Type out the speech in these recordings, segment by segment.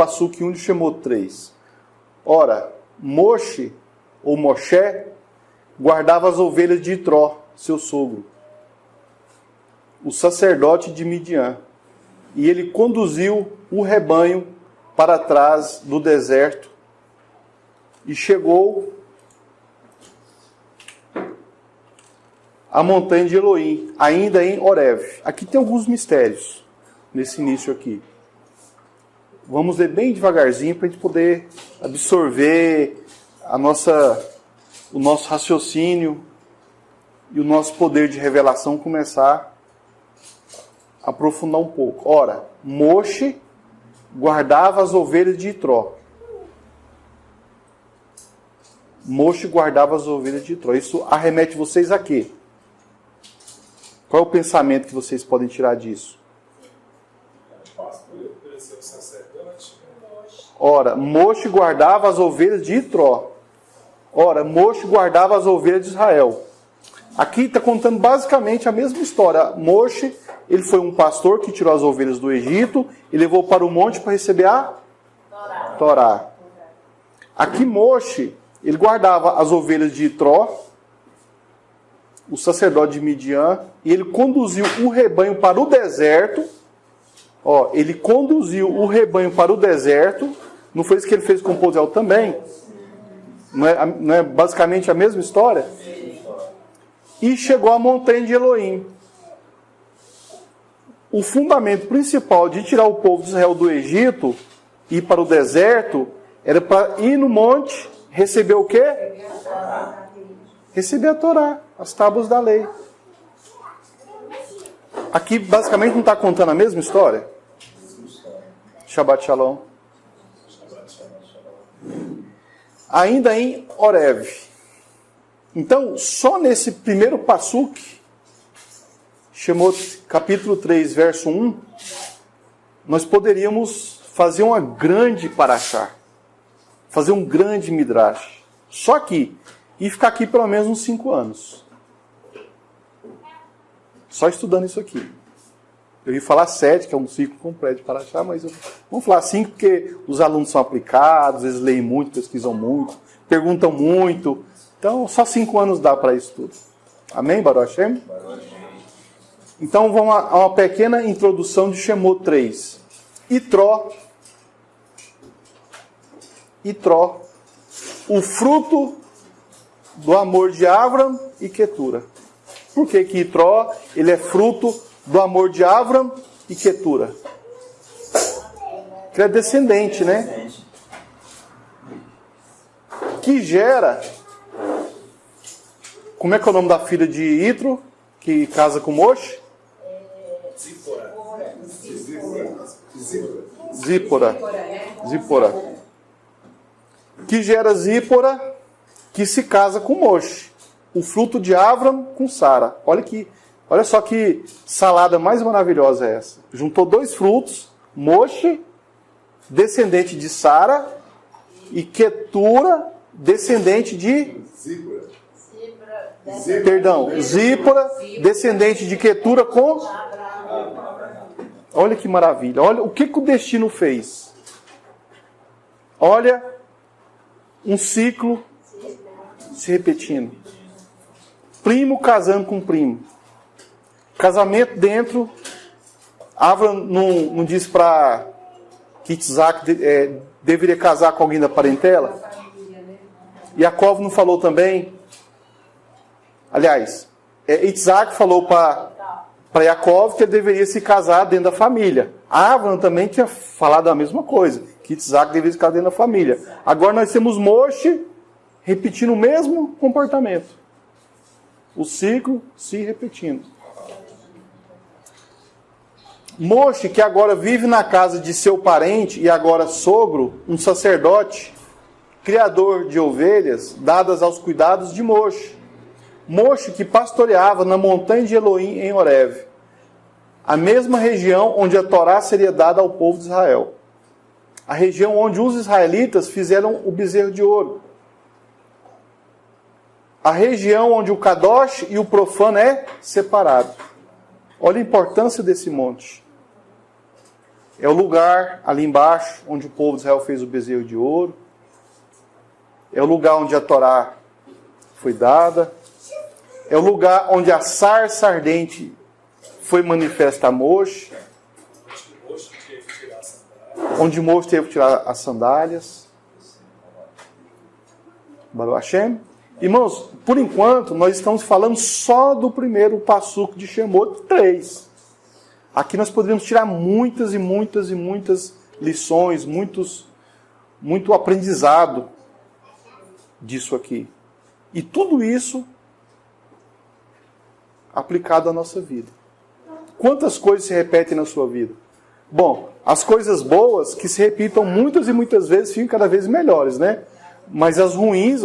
passuque 1 de Shemot 3. Ora, Moshe, ou Moshe, guardava as ovelhas de Itró, seu sogro, o sacerdote de Midian, e ele conduziu o rebanho para trás do deserto e chegou à montanha de Elohim, ainda em Horeb. Aqui tem alguns mistérios nesse início aqui. Vamos ler bem devagarzinho para a gente poder absorver o nosso raciocínio e o nosso poder de revelação começar a aprofundar um pouco. Ora, Moshe guardava as ovelhas de Itró. Moshe guardava as ovelhas de Itró. Isso arremete vocês a quê? Qual é o pensamento que vocês podem tirar disso? Ora, Moshe guardava as ovelhas de Itró. Ora, Moshe guardava as ovelhas de Israel. Aqui está contando basicamente a mesma história. Moshe, ele foi um pastor que tirou as ovelhas do Egito e levou para o monte para receber a Torá. Aqui Moshe, ele guardava as ovelhas de Itró, o sacerdote de Midian, e ele conduziu o rebanho para o deserto. Ele conduziu o rebanho para o deserto. Não foi isso que ele fez com o povo de Israel também? Não é basicamente a mesma história? E chegou à montanha de Elohim. O fundamento principal de tirar o povo de Israel do Egito e ir para o deserto era para ir no monte, receber o quê? Receber a Torá, as tábuas da lei. Aqui basicamente não está contando a mesma história? Shabbat Shalom. Ainda em Horeb. Então, só nesse primeiro passuque, Shemot capítulo 3, verso 1, nós poderíamos fazer uma grande paraxá, fazer um grande midrash. Só aqui, e ficar aqui pelo menos uns 5 anos. Só estudando isso aqui. Eu ia falar 7, que é um ciclo completo de paraxá, mas vamos falar 5, porque os alunos são aplicados, eles leem muito, pesquisam muito, perguntam muito. Então, só 5 anos dá para isso tudo. Amém, Baruch Hashem? Então, vamos a uma pequena introdução de Shemot 3. Itró, o fruto do amor de Avram e Quetura. Por que Itró ele é fruto do amor de Avram e Quetura? Que é descendente, né? Que gera... Como é que é o nome da filha de Itro, que casa com Moshe? Zípora. Que gera Zípora, que se casa com Moshe. O fruto de Avram com Sara. Olha só que salada mais maravilhosa é essa. Juntou 2 frutos, Moshe, descendente de Sara, e Quetura, descendente de... Zípora, descendente de Quetura com... Olha que maravilha. Olha o que o destino fez. Olha um ciclo se repetindo. Primo casando com primo. Casamento dentro. Avram não disse para que Isaac deveria casar com alguém da parentela? Yaakov não falou também? Aliás, Isaac falou para Yaakov que ele deveria se casar dentro da família. Avram também tinha falado a mesma coisa, que Isaac deveria se casar dentro da família. Agora nós temos Moshe repetindo o mesmo comportamento. O ciclo se repetindo. Moshe, que agora vive na casa de seu parente e agora sogro, um sacerdote, criador de ovelhas, dadas aos cuidados de Moshe. Moshe que pastoreava na montanha de Elohim em Horeb, a mesma região onde a Torá seria dada ao povo de Israel. A região onde os israelitas fizeram o bezerro de ouro. A região onde o Kadosh e o profano é separado. Olha a importância desse monte. É o lugar ali embaixo onde o povo de Israel fez o bezerro de ouro. É o lugar onde a Torá foi dada. É o lugar onde a sarça ardente foi manifesta a Moshe. Onde Moshe teve que tirar as sandálias. Baruch Hashem. Irmãos, por enquanto, nós estamos falando só do primeiro passuco de Shemot 3. Aqui nós poderíamos tirar muitas e muitas e muitas lições, muito aprendizado disso aqui. E tudo isso aplicado à nossa vida. Quantas coisas se repetem na sua vida? Bom, as coisas boas que se repitam muitas e muitas vezes ficam cada vez melhores, né? Mas as ruins,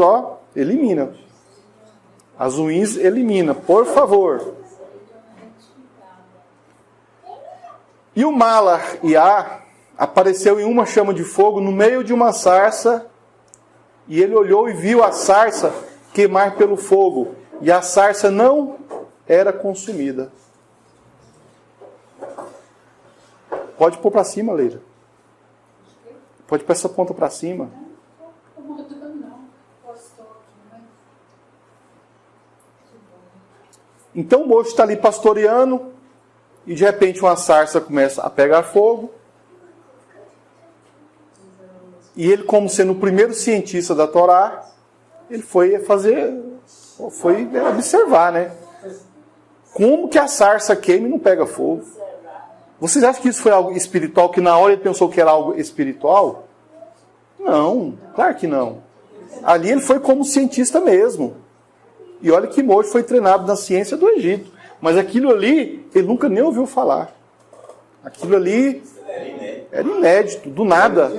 elimina. As ruins, elimina, por favor. E o Malar Iá apareceu em uma chama de fogo no meio de uma sarça, e ele olhou e viu a sarça queimar pelo fogo, e a sarça não era consumida. Pode pôr para cima, Leira. Pode pôr essa ponta para cima. Então o moço está ali pastoreando, e de repente uma sarça começa a pegar fogo. E ele, como sendo o primeiro cientista da Torá, ele foi observar, né? Como que a sarça queima e não pega fogo? Vocês acham que isso foi algo espiritual, que na hora ele pensou que era algo espiritual? Não, claro que não. Ali ele foi como cientista mesmo. E olha que Moshe foi treinado na ciência do Egito. Mas aquilo ali, ele nunca nem ouviu falar. Aquilo ali era inédito, do nada.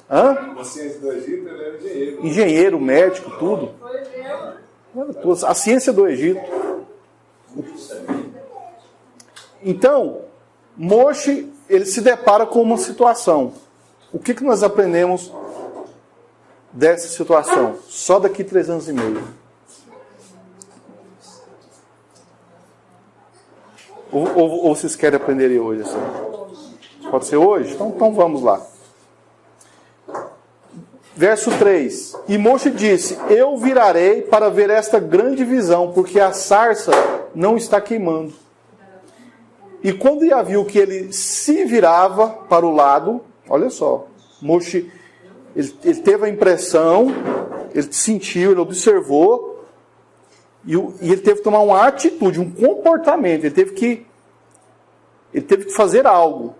Hã? Na ciência do Egito, ele era engenheiro. Engenheiro, médico, tudo. A ciência do Egito. Então, Moshe, ele se depara com uma situação. O que nós aprendemos dessa situação? Só daqui 3 anos e meio. Ou vocês querem aprender hoje? Assim? Pode ser hoje? Então vamos lá. Verso 3. E Moshe disse: eu virarei para ver esta grande visão, porque a sarça não está queimando. E quando Yahvé viu que ele se virava para o lado, olha só, Moshe, ele teve a impressão, ele sentiu, ele observou, e ele teve que tomar uma atitude, um comportamento, ele teve que fazer algo.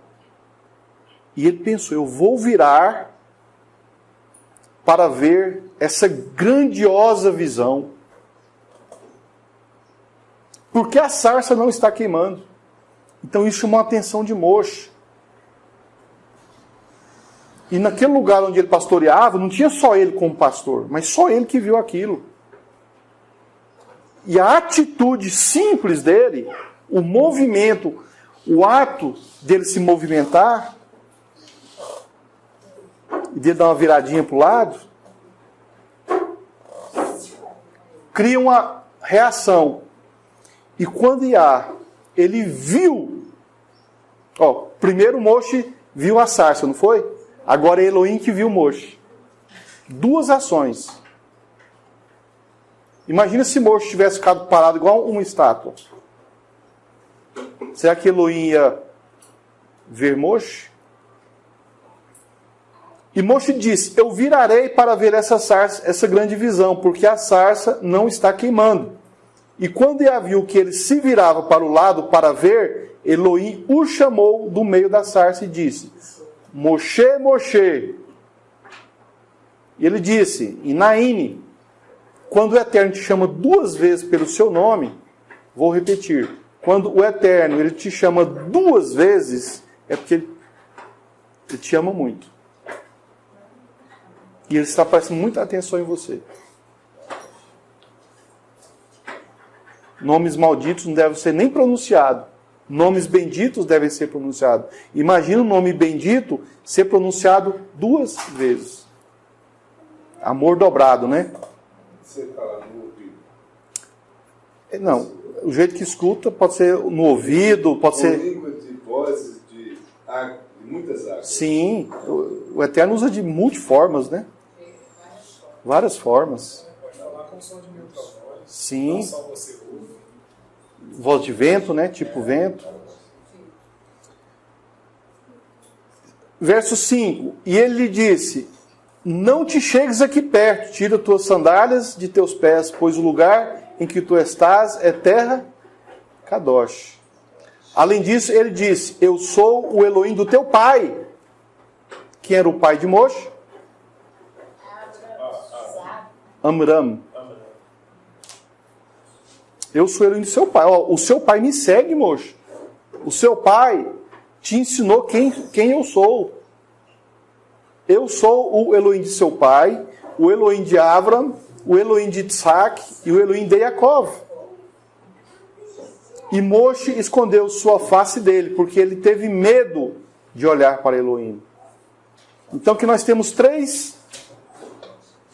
E ele pensou: eu vou virar para ver essa grandiosa visão. Porque a sarça não está queimando. Então isso chamou a atenção de Moshe. E naquele lugar onde ele pastoreava, não tinha só ele como pastor, mas só ele que viu aquilo. E a atitude simples dele, o movimento, o ato dele se movimentar, e dele dar uma viradinha para o lado, cria uma reação. E quando ele viu, primeiro Moshe viu a sarça, não foi? Agora é Elohim que viu Moshe. 2 ações. Imagina se Moshe tivesse ficado parado igual uma estátua. Será que Elohim ia ver Moshe? E Moshe disse: eu virarei para ver essa sarça, essa grande visão, porque a sarça não está queimando. E quando Yahvé viu que ele se virava para o lado para ver, Elohim o chamou do meio da sarça e disse: Moshe, Moshe. E ele disse, em Naíne, quando o Eterno te chama 2 vezes pelo seu nome, vou repetir, quando o Eterno ele te chama 2 vezes, é porque ele te ama muito. E ele está prestando muita atenção em você. Nomes malditos não devem ser nem pronunciados. Nomes benditos devem ser pronunciados. Imagina o nome bendito ser pronunciado 2 vezes. Amor dobrado, né? Você fala no ouvido. Não, o jeito que escuta pode ser no ouvido, pode ser... língua de vozes de Muitas águas. Sim, o Eterno usa de multiformas, né? Várias formas. Pode falar com som de mil trovões. Sim. Não só você ouve. Voz de vento, né? Tipo vento. Verso 5. E ele lhe disse: não te chegues aqui perto, tira tuas sandálias de teus pés, pois o lugar em que tu estás é terra Kadosh. Além disso, ele disse: eu sou o Elohim do teu pai. Quem era o pai de Moshe? Amram. Eu sou o Elohim do seu pai. O seu pai me segue, Moshe. O seu pai te ensinou quem eu sou. Eu sou o Elohim de seu pai, o Elohim de Avram, o Elohim de Isaac e o Elohim de Yaakov. E Moshe escondeu sua face dele, porque ele teve medo de olhar para Elohim. Então que nós temos três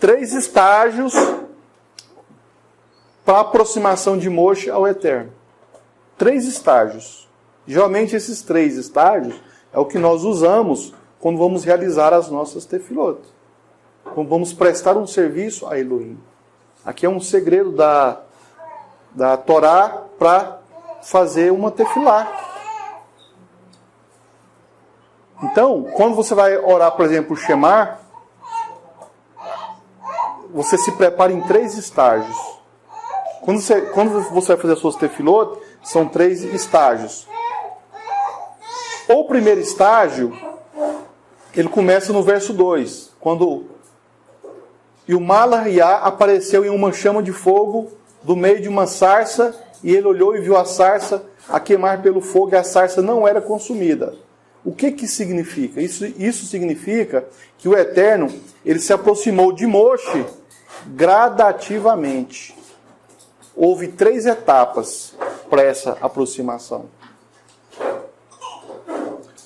estágios para a aproximação de Moshe ao Eterno. 3 estágios. Geralmente esses 3 estágios é o que nós usamos quando vamos realizar as nossas tefilot. Quando vamos prestar um serviço a Elohim. Aqui é um segredo da Torá para fazer uma tefilá. Então, quando você vai orar, por exemplo, o Shema, você se prepara em 3 estágios. Quando você vai fazer as suas tefilot, são 3 estágios. O primeiro estágio, ele começa no verso 2, quando e o Malariá apareceu em uma chama de fogo do meio de uma sarça, e ele olhou e viu a sarça a queimar pelo fogo, e a sarça não era consumida. O que significa? Isso significa que o Eterno, ele se aproximou de Moshe gradativamente. Houve 3 etapas para essa aproximação.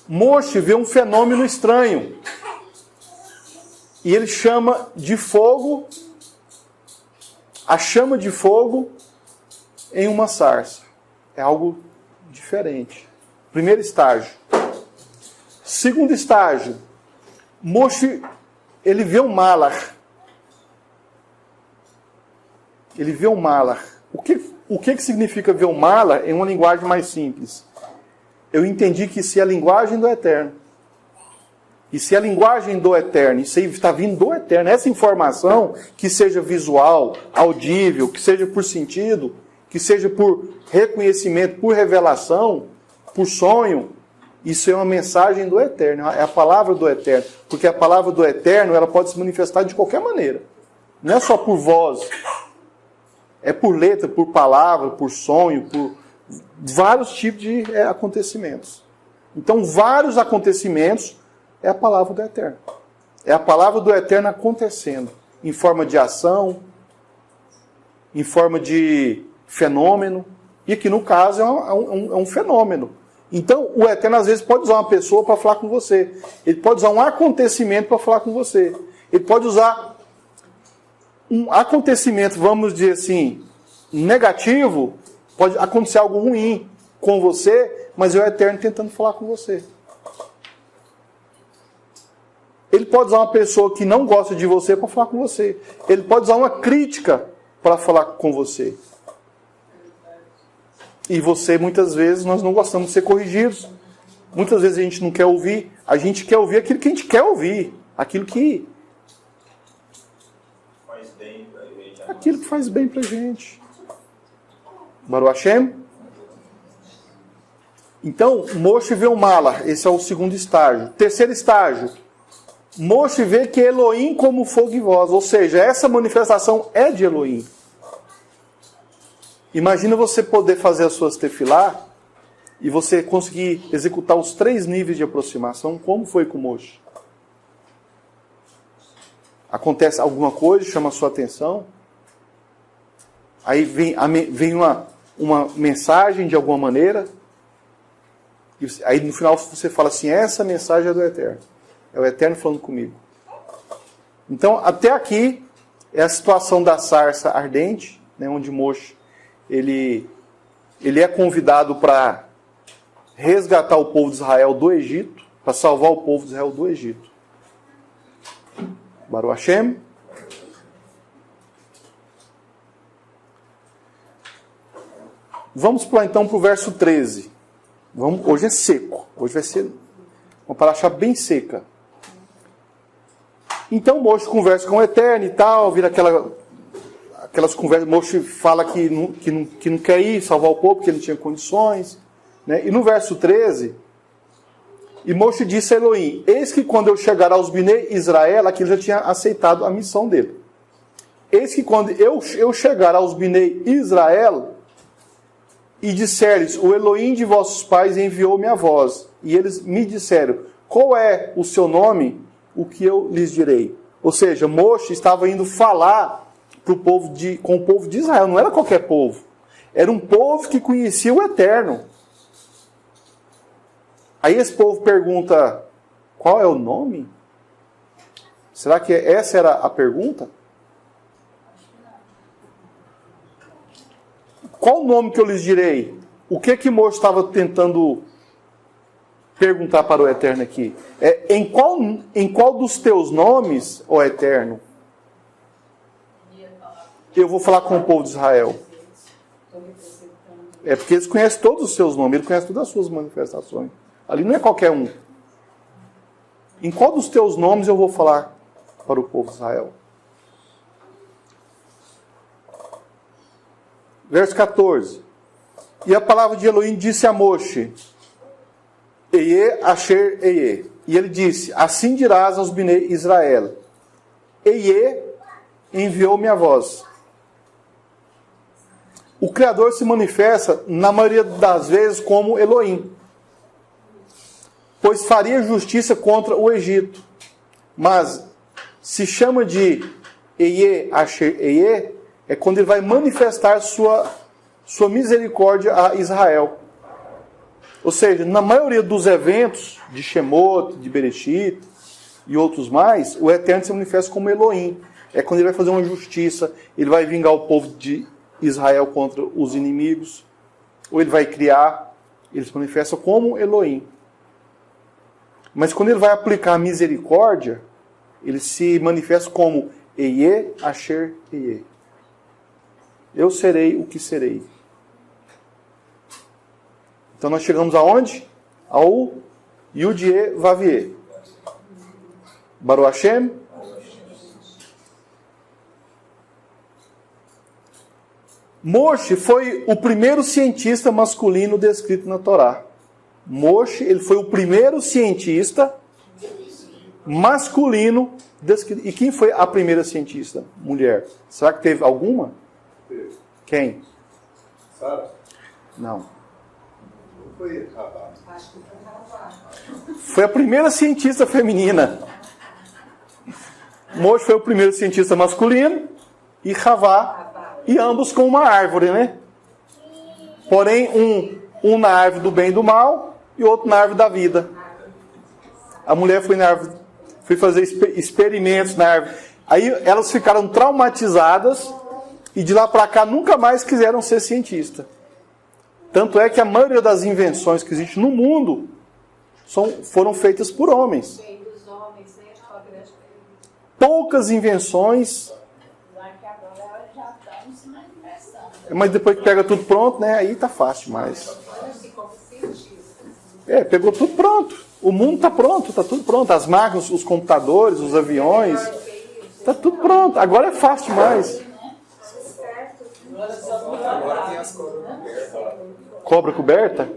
Moshe vê um fenômeno estranho. E ele chama de fogo, a chama de fogo em uma sarça. É algo diferente. Primeiro estágio. Segundo estágio. Moshe, ele vê um malar. Ele vê um malar. O que significa ver um malar em uma linguagem mais simples? Eu entendi que isso é a linguagem do Eterno. E se a linguagem do Eterno, isso aí está vindo do Eterno, essa informação, que seja visual, audível, que seja por sentido, que seja por reconhecimento, por revelação, por sonho, isso é uma mensagem do Eterno, é a palavra do Eterno. Porque a palavra do Eterno, ela pode se manifestar de qualquer maneira. Não é só por voz, é por letra, por palavra, por sonho, por vários tipos de acontecimentos. Então, vários acontecimentos é a palavra do Eterno. É a palavra do Eterno acontecendo, em forma de ação, em forma de fenômeno, e aqui no caso é um fenômeno. Então, o Eterno às vezes pode usar uma pessoa para falar com você. Ele pode usar um acontecimento para falar com você. Ele pode usar um acontecimento, vamos dizer assim, negativo, pode acontecer algo ruim com você, mas é o Eterno tentando falar com você. Ele pode usar uma pessoa que não gosta de você para falar com você. Ele pode usar uma crítica para falar com você. E você, muitas vezes, nós não gostamos de ser corrigidos. Muitas vezes a gente não quer ouvir. A gente quer ouvir aquilo que a gente quer ouvir. Aquilo que faz bem para a gente. Baruch Hashem. Então, Moshe vê o Malar. Esse é o segundo estágio. Terceiro estágio. Moshe vê que Elohim como fogo e voz. Ou seja, essa manifestação é de Elohim. Imagina você poder fazer as suas tefilá e você conseguir executar os 3 níveis de aproximação, como foi com Moshe. Acontece alguma coisa, chama a sua atenção. Aí vem uma mensagem de alguma maneira. E aí no final você fala assim, essa mensagem é do Eterno. É o Eterno falando comigo. Então, até aqui é a situação da sarça ardente, né, onde Moshe ele é convidado para resgatar o povo de Israel do Egito. para salvar o povo de Israel do Egito. Baruch Hashem. Vamos então para o verso 13. Hoje é seco. Hoje vai ser uma paraxá bem seca. Então Moshe conversa com o Eterno e tal, vira aquelas conversas. Moshe fala que não quer ir salvar o povo, porque ele não tinha condições. Né? E no verso 13, e Moshe disse a Elohim: eis que quando eu chegar aos Bnei Israel, aqui ele já tinha aceitado a missão dele. Eis que quando eu chegar aos Bnei Israel, e disseres: o Elohim de vossos pais enviou-me a vós. E eles me disseram: qual é o seu nome? O que eu lhes direi? Ou seja, Moshe estava indo falar com o povo de Israel. Não era qualquer povo. Era um povo que conhecia o Eterno. Aí esse povo pergunta: qual é o nome? Será que essa era a pergunta? Qual o nome que eu lhes direi? O que Moshe estava tentando perguntar para o Eterno aqui? Em qual dos teus nomes, ó Eterno, eu vou falar com o povo de Israel? É porque eles conhecem todos os seus nomes, eles conhecem todas as suas manifestações. Ali não é qualquer um. Em qual dos teus nomes eu vou falar para o povo de Israel? Verso 14. E a palavra de Elohim disse a Moshe: Eie Asher Eie. E ele disse: assim dirás aos Bnei Israel: Eie enviou-me a vós. O Criador se manifesta, na maioria das vezes, como Elohim, pois faria justiça contra o Egito. Mas se chama de Eie Asher Eie, é quando ele vai manifestar sua misericórdia a Israel. Ou seja, na maioria dos eventos de Shemot, de Bereshit e outros mais, o Eterno se manifesta como Elohim. É quando ele vai fazer uma justiça, ele vai vingar o povo de Israel contra os inimigos, ou ele vai criar, ele se manifesta como Elohim. Mas quando ele vai aplicar a misericórdia, ele se manifesta como Eie Asher Eie. Eu serei o que serei. Então nós chegamos aonde? Ao Yud-E Vav-E. Baruch Hashem. Moshe foi o primeiro cientista masculino descrito na Torá. Moshe, ele foi o primeiro cientista masculino descrito. E quem foi a primeira cientista mulher? Será que teve alguma? Quem? Sara? Não. Foi Rabá. Foi a primeira cientista feminina. Moshe foi o primeiro cientista masculino e Havá, e ambos com uma árvore, né? Porém, um na árvore do bem e do mal e outro na árvore da vida. A mulher foi na árvore, foi fazer experimentos na árvore. Aí elas ficaram traumatizadas e de lá para cá nunca mais quiseram ser cientistas. Tanto é que a maioria das invenções que existem no mundo foram feitas por homens. Poucas invenções. Mas depois que pega tudo pronto, né? Aí tá fácil mais. Pegou tudo pronto. O mundo tá pronto, tá tudo pronto. As máquinas, os computadores, os aviões. Tá tudo pronto. Agora é fácil demais. Agora tem as cobras cobertas. Cobra coberta?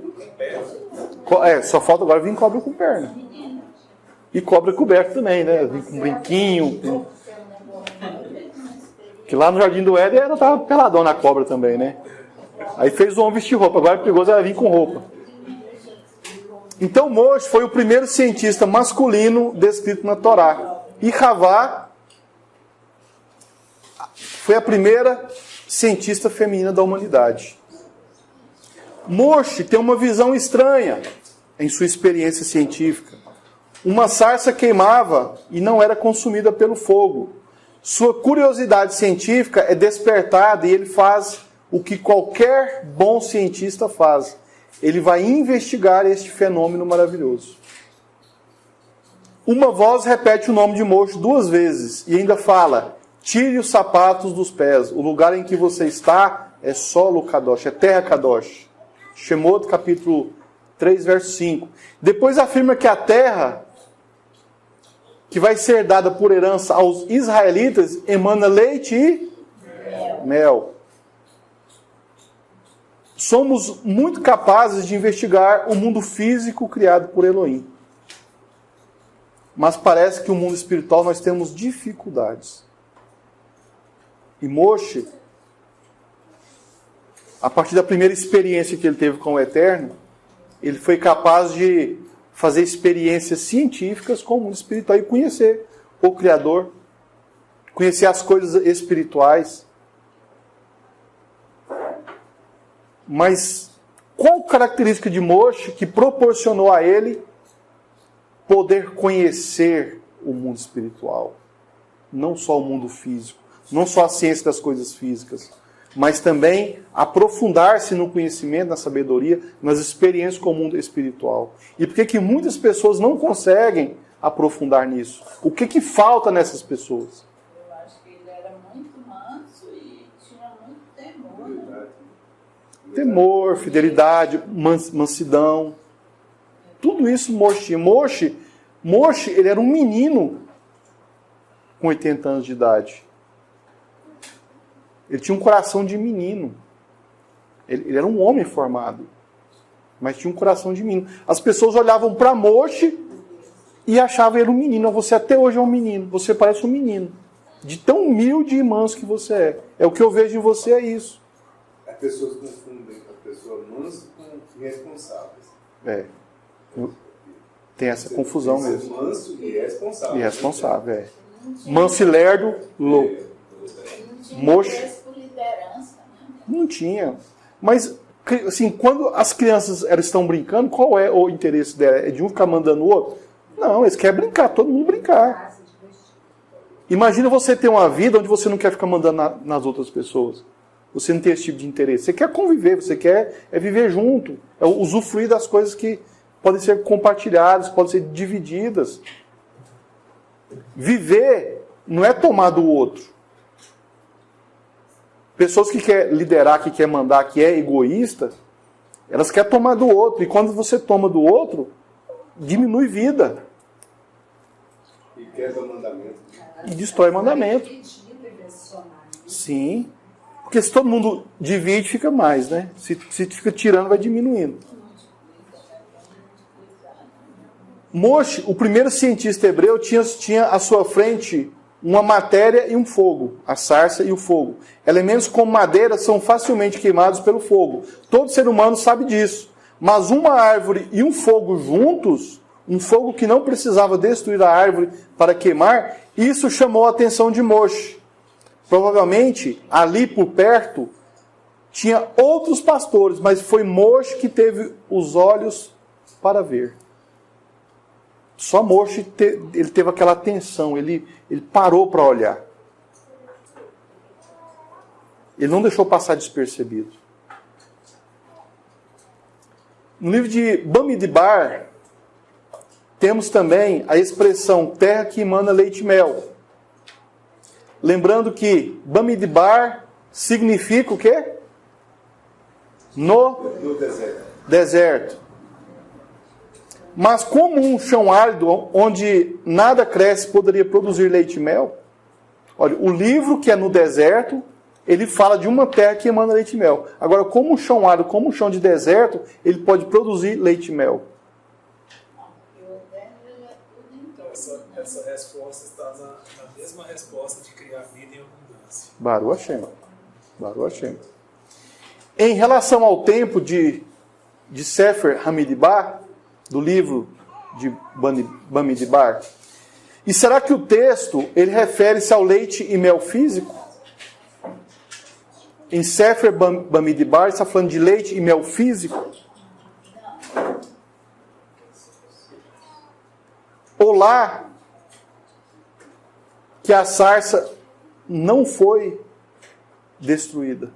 Só falta agora vir cobra com perna. E cobra coberta também, né? Vim com brinquinho. Que lá no Jardim do Éden ela tava peladona a cobra também, né? Aí fez o homem vestir roupa, agora é perigoso ela vir com roupa. Então Moshe foi o primeiro cientista masculino descrito na Torá. E Havá foi a primeira cientista feminina da humanidade. Moshe tem uma visão estranha em sua experiência científica. Uma sarça queimava e não era consumida pelo fogo. Sua curiosidade científica é despertada e ele faz o que qualquer bom cientista faz. Ele vai investigar este fenômeno maravilhoso. Uma voz repete o nome de Moshe 2 vezes e ainda fala: tire os sapatos dos pés. O lugar em que você está é solo Kadosh, é terra Kadosh. Shemot, capítulo 3, verso 5. Depois afirma que a terra que vai ser dada por herança aos israelitas emana leite e mel. Somos muito capazes de investigar o mundo físico criado por Elohim. Mas parece que o mundo espiritual nós temos dificuldades. E Moshe, a partir da primeira experiência que ele teve com o Eterno, ele foi capaz de fazer experiências científicas com o mundo espiritual e conhecer o Criador, conhecer as coisas espirituais. Mas qual característica de Moshe que proporcionou a ele poder conhecer o mundo espiritual? Não só o mundo físico, não só a ciência das coisas físicas, mas também aprofundar-se no conhecimento, na sabedoria, nas experiências com o mundo espiritual. E por que muitas pessoas não conseguem aprofundar nisso? O que falta nessas pessoas? Eu acho que ele era muito manso e tinha muito temor. Né? Temor, fidelidade, mansidão. Tudo isso Moshe tinha. Moshe, ele era um menino com 80 anos de idade. Ele tinha um coração de menino. Ele era um homem formado, mas tinha um coração de menino. As pessoas olhavam para Moshe e achavam ele um menino. Você até hoje é um menino. Você parece um menino. De tão humilde e manso que você é. É o que eu vejo em você, é isso. As pessoas confundem a pessoa mansa com irresponsáveis. É. Tem essa confusão mesmo. Manso e responsável. Irresponsável, é. Manso e lerdo, louco. Moshe Liderança, né? não tinha. Mas, assim, quando as crianças elas estão brincando, qual é o interesse dela? É de um ficar mandando o outro? Não, eles querem brincar, todo mundo brincar. Imagina você ter uma vida onde você não quer ficar mandando nas outras pessoas. Você não tem esse tipo de interesse. Você quer conviver, você quer viver junto. É usufruir das coisas que podem ser compartilhadas, podem ser divididas. Viver não é tomar do outro. Pessoas que querem liderar, que querem mandar, que é egoísta, elas querem tomar do outro. E quando você toma do outro, diminui vida. E quebra o mandamento. E destrói o mandamento. Sim. Porque se todo mundo divide, fica mais, né? Se fica tirando, vai diminuindo. Moshe, o primeiro cientista hebreu, tinha à sua frente uma matéria e um fogo, a sarça e o fogo. Elementos como madeira são facilmente queimados pelo fogo. Todo ser humano sabe disso. Mas uma árvore e um fogo juntos, um fogo que não precisava destruir a árvore para queimar, isso chamou a atenção de Moshe. Provavelmente, ali por perto, tinha outros pastores, mas foi Moshe que teve os olhos para ver. Só Moshe ele teve aquela atenção, ele parou para olhar. Ele não deixou passar despercebido. No livro de Bamidbar, temos também a expressão terra que emana leite e mel. Lembrando que Bamidbar significa o quê? No deserto. Mas como um chão árido onde nada cresce poderia produzir leite e mel? Olha, o livro que é no deserto, ele fala de uma terra que emana leite e mel. Agora, como um chão árido, como um chão de deserto, ele pode produzir leite e mel. Essa resposta está na mesma resposta de criar vida em abundância. Baruch Hashem. Baruch Hashem. Em relação ao tempo de Sefer Hamidbar, do livro de Bamidbar, e será que o texto ele refere-se ao leite e mel físico? Em Sefer Bamidbar está falando de leite e mel físico? Ou lá que a sarça não foi destruída?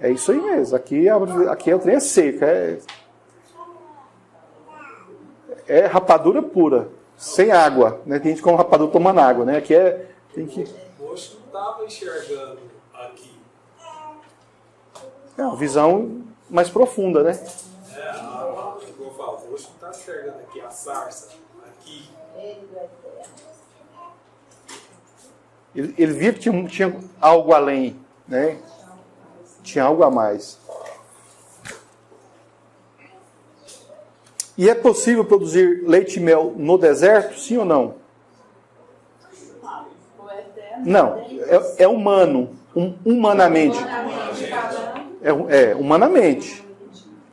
É isso aí mesmo. Aqui o trem é seco. É rapadura pura, sem água. Né? Tem gente com rapadura tomando água. Né? Aqui tem que... O Mocho não estava enxergando aqui. É uma visão mais profunda, né? Igual eu falo, o Mocho não está enxergando aqui a sarça, aqui. Ele via que tinha algo além, né? Tinha algo a mais. E é possível produzir leite e mel no deserto, sim ou não? Não, é humano, humanamente. Humanamente.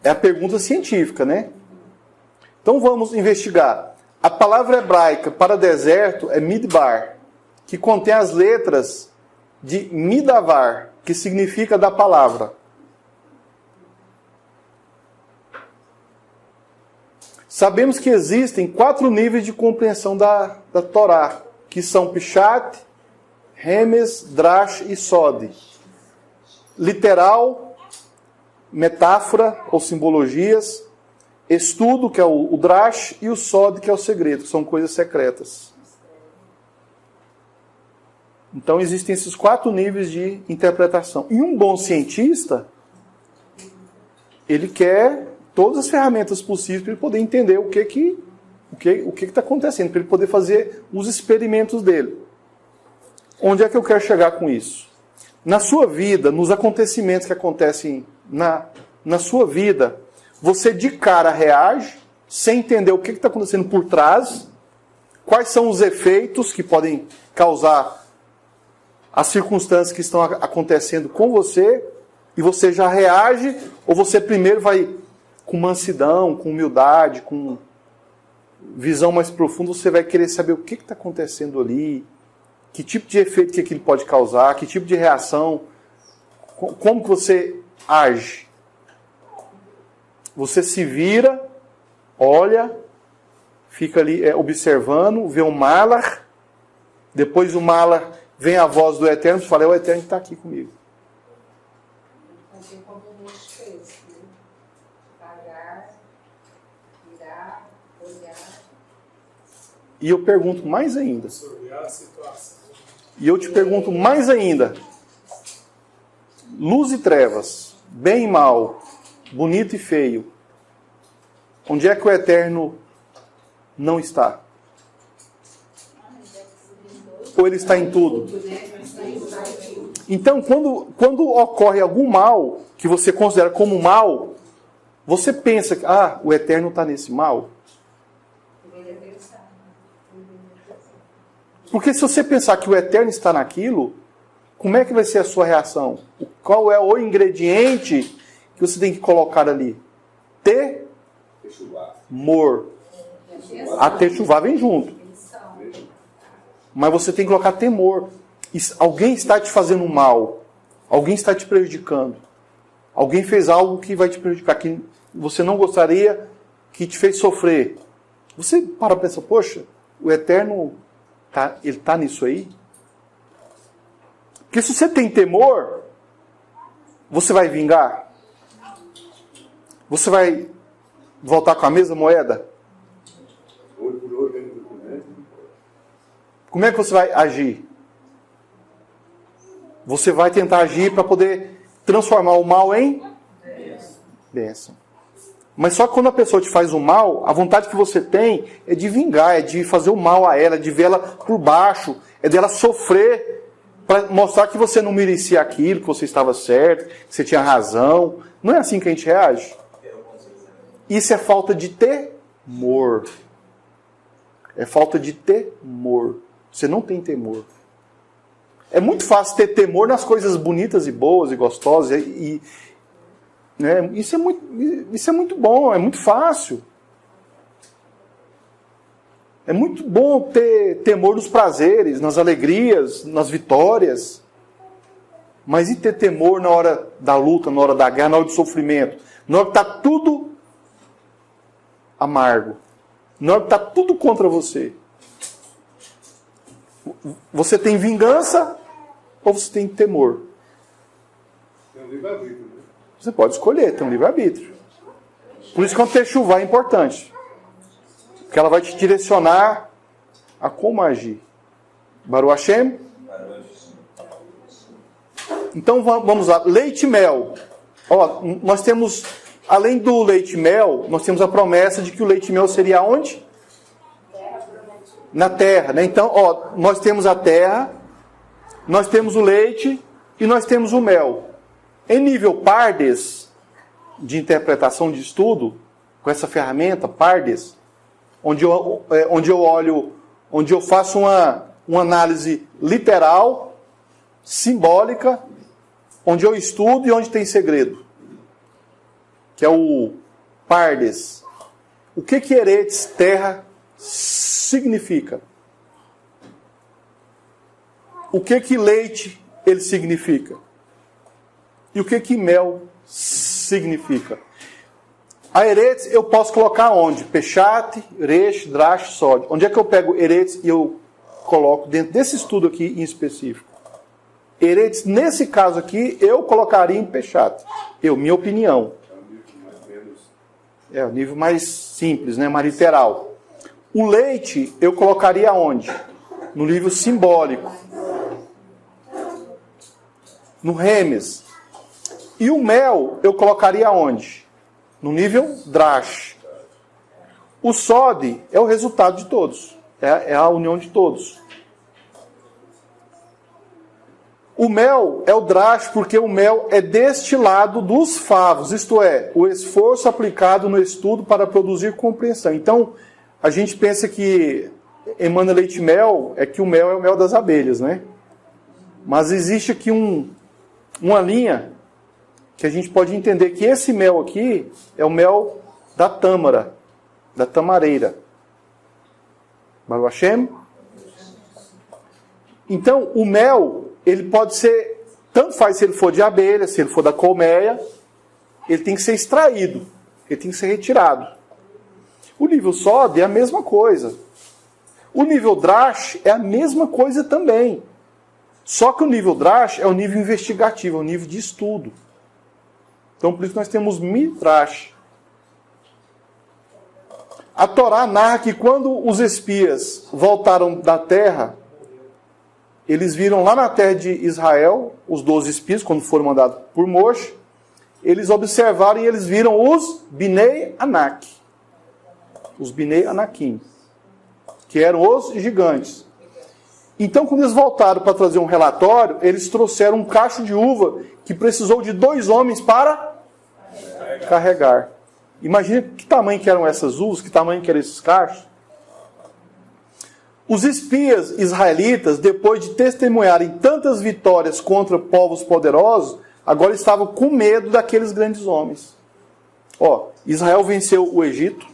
É a pergunta científica, né? Então vamos investigar. A palavra hebraica para deserto é midbar, que contém as letras de midavar, que significa da palavra. Sabemos que existem 4 níveis de compreensão da Torá, que são Pishat, Remes, Drash e Sod. Literal, metáfora ou simbologias, estudo, que é o Drash, e o Sod, que é o segredo, que são coisas secretas. Então existem esses 4 níveis de interpretação. E um bom cientista, ele quer todas as ferramentas possíveis para ele poder entender o que está acontecendo, para ele poder fazer os experimentos dele. Onde é que eu quero chegar com isso? Na sua vida, nos acontecimentos que acontecem na sua vida, você de cara reage, sem entender o que está acontecendo por trás, quais são os efeitos que podem causar as circunstâncias que estão acontecendo com você, e você já reage, ou você primeiro vai com mansidão, com humildade, com visão mais profunda, você vai querer saber o que está acontecendo ali, que tipo de efeito que aquilo pode causar, que tipo de reação, como que você age. Você se vira, olha, fica ali observando, vê um malar, depois do malar vem a voz do Eterno e fala, é o Eterno que está aqui comigo. Assim como o Mocho fez, né? Parar, virar, olhar. E eu pergunto mais ainda. Absorver a situação. E eu te pergunto mais ainda. Luz e trevas, bem e mal, bonito e feio. Onde é que o Eterno não está? Ou ele está em tudo? Então, quando ocorre algum mal, que você considera como mal, você pensa que, o Eterno está nesse mal? Porque se você pensar que o Eterno está naquilo, como é que vai ser a sua reação? Qual é o ingrediente que você tem que colocar ali? Temor. A techuvá vem junto. Mas você tem que colocar temor. Alguém está te fazendo mal. Alguém está te prejudicando. Alguém fez algo que vai te prejudicar, que você não gostaria, que te fez sofrer. Você para pensar, poxa, o Eterno, ele está nisso aí? Porque se você tem temor, você vai vingar? Você vai voltar com a mesma moeda? Olho por olho, dentro por dentro. Como é que você vai agir? Você vai tentar agir para poder transformar o mal em bênção. Mas só que quando a pessoa te faz o mal, a vontade que você tem é de vingar, é de fazer o mal a ela, de ver ela por baixo, é dela sofrer para mostrar que você não merecia aquilo, que você estava certo, que você tinha razão. Não é assim que a gente reage? Isso é falta de temor. É falta de temor. Você não tem temor. É muito fácil ter temor nas coisas bonitas e boas e gostosas. Né? Isso é muito bom, é muito fácil. É muito bom ter temor nos prazeres, nas alegrias, nas vitórias. Mas e ter temor na hora da luta, na hora da guerra, na hora do sofrimento? Na hora que está tudo amargo. Na hora que está tudo contra você. Você tem vingança ou você tem temor? Tem um livre-arbítrio, né? Você pode escolher, tem um livre-arbítrio. Por isso que a techuvá é importante. Porque ela vai te direcionar a como agir. Baruch Hashem? Então vamos lá. Leite e mel. Ó, nós temos, além do leite e mel, nós temos a promessa de que o leite e mel seria onde? Na terra, né? Então, ó, nós temos a terra, nós temos o leite e nós temos o mel. Em nível Pardes, de interpretação de estudo, com essa ferramenta, Pardes, onde eu olho, onde eu faço uma análise literal, simbólica, onde eu estudo e onde tem segredo, que é o Pardes. O que Eretz, terra, significa? O que leite ele significa? E o que mel significa? A Eretz eu posso colocar onde? Peshat, Resh, Drash, Sod. Onde é que eu pego Eretz e eu coloco dentro desse estudo aqui em específico? Eretz, nesse caso aqui, eu colocaria em Peshat. Minha opinião. É o nível mais simples, né? Mais literal. O leite eu colocaria onde? No nível simbólico. No Remes. E o mel eu colocaria onde? No nível Drash. O Sod é o resultado de todos. É a união de todos. O mel é o Drash porque o mel é destilado dos favos. Isto é, o esforço aplicado no estudo para produzir compreensão. Então, a gente pensa que emana leite e mel, é que o mel é o mel das abelhas, né? Mas existe aqui uma linha que a gente pode entender que esse mel aqui é o mel da tâmara, da tamareira. Baruch Hashem. Então, o mel, ele pode ser, tanto faz se ele for de abelha, se ele for da colmeia, ele tem que ser extraído, ele tem que ser retirado. O nível Sod é a mesma coisa. O nível Drash é a mesma coisa também. Só que o nível Drash é o nível investigativo, é o nível de estudo. Então, por isso nós temos Midrash. A Torá narra que quando os espias voltaram da terra, eles viram lá na terra de Israel, os 12 espias, quando foram mandados por Moshe, eles observaram e eles viram os Binei Anak. Os Binei Anakim, que eram os gigantes. Então, quando eles voltaram para trazer um relatório, eles trouxeram um cacho de uva que precisou de 2 homens para carregar. Imagina que tamanho que eram essas uvas, que tamanho que eram esses cachos. Os espias israelitas, depois de testemunharem tantas vitórias contra povos poderosos, agora estavam com medo daqueles grandes homens. Ó, Israel venceu o Egito.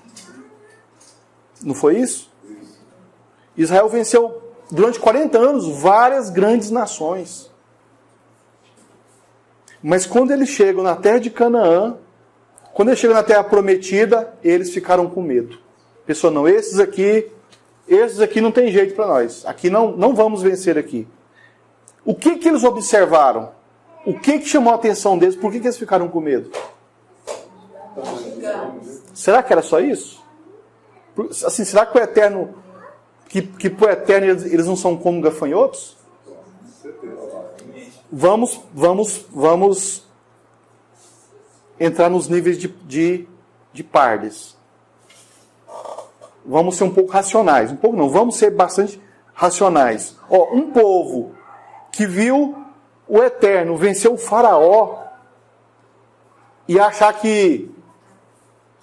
Não foi isso? Israel venceu durante 40 anos várias grandes nações. Mas quando eles chegam na terra de Canaã, quando eles chegam na terra prometida, eles ficaram com medo. Pessoal, não, esses aqui não tem jeito para nós. Aqui não vamos vencer aqui. O que eles observaram? O que chamou a atenção deles? Por que eles ficaram com medo? Será que era só isso? Assim, será que o Eterno, que pro Eterno eles não são como gafanhotos? Vamos entrar nos níveis de Pardes. Vamos ser um pouco racionais. Um pouco não, vamos ser bastante racionais. Ó, um povo que viu o Eterno vencer o faraó e achar que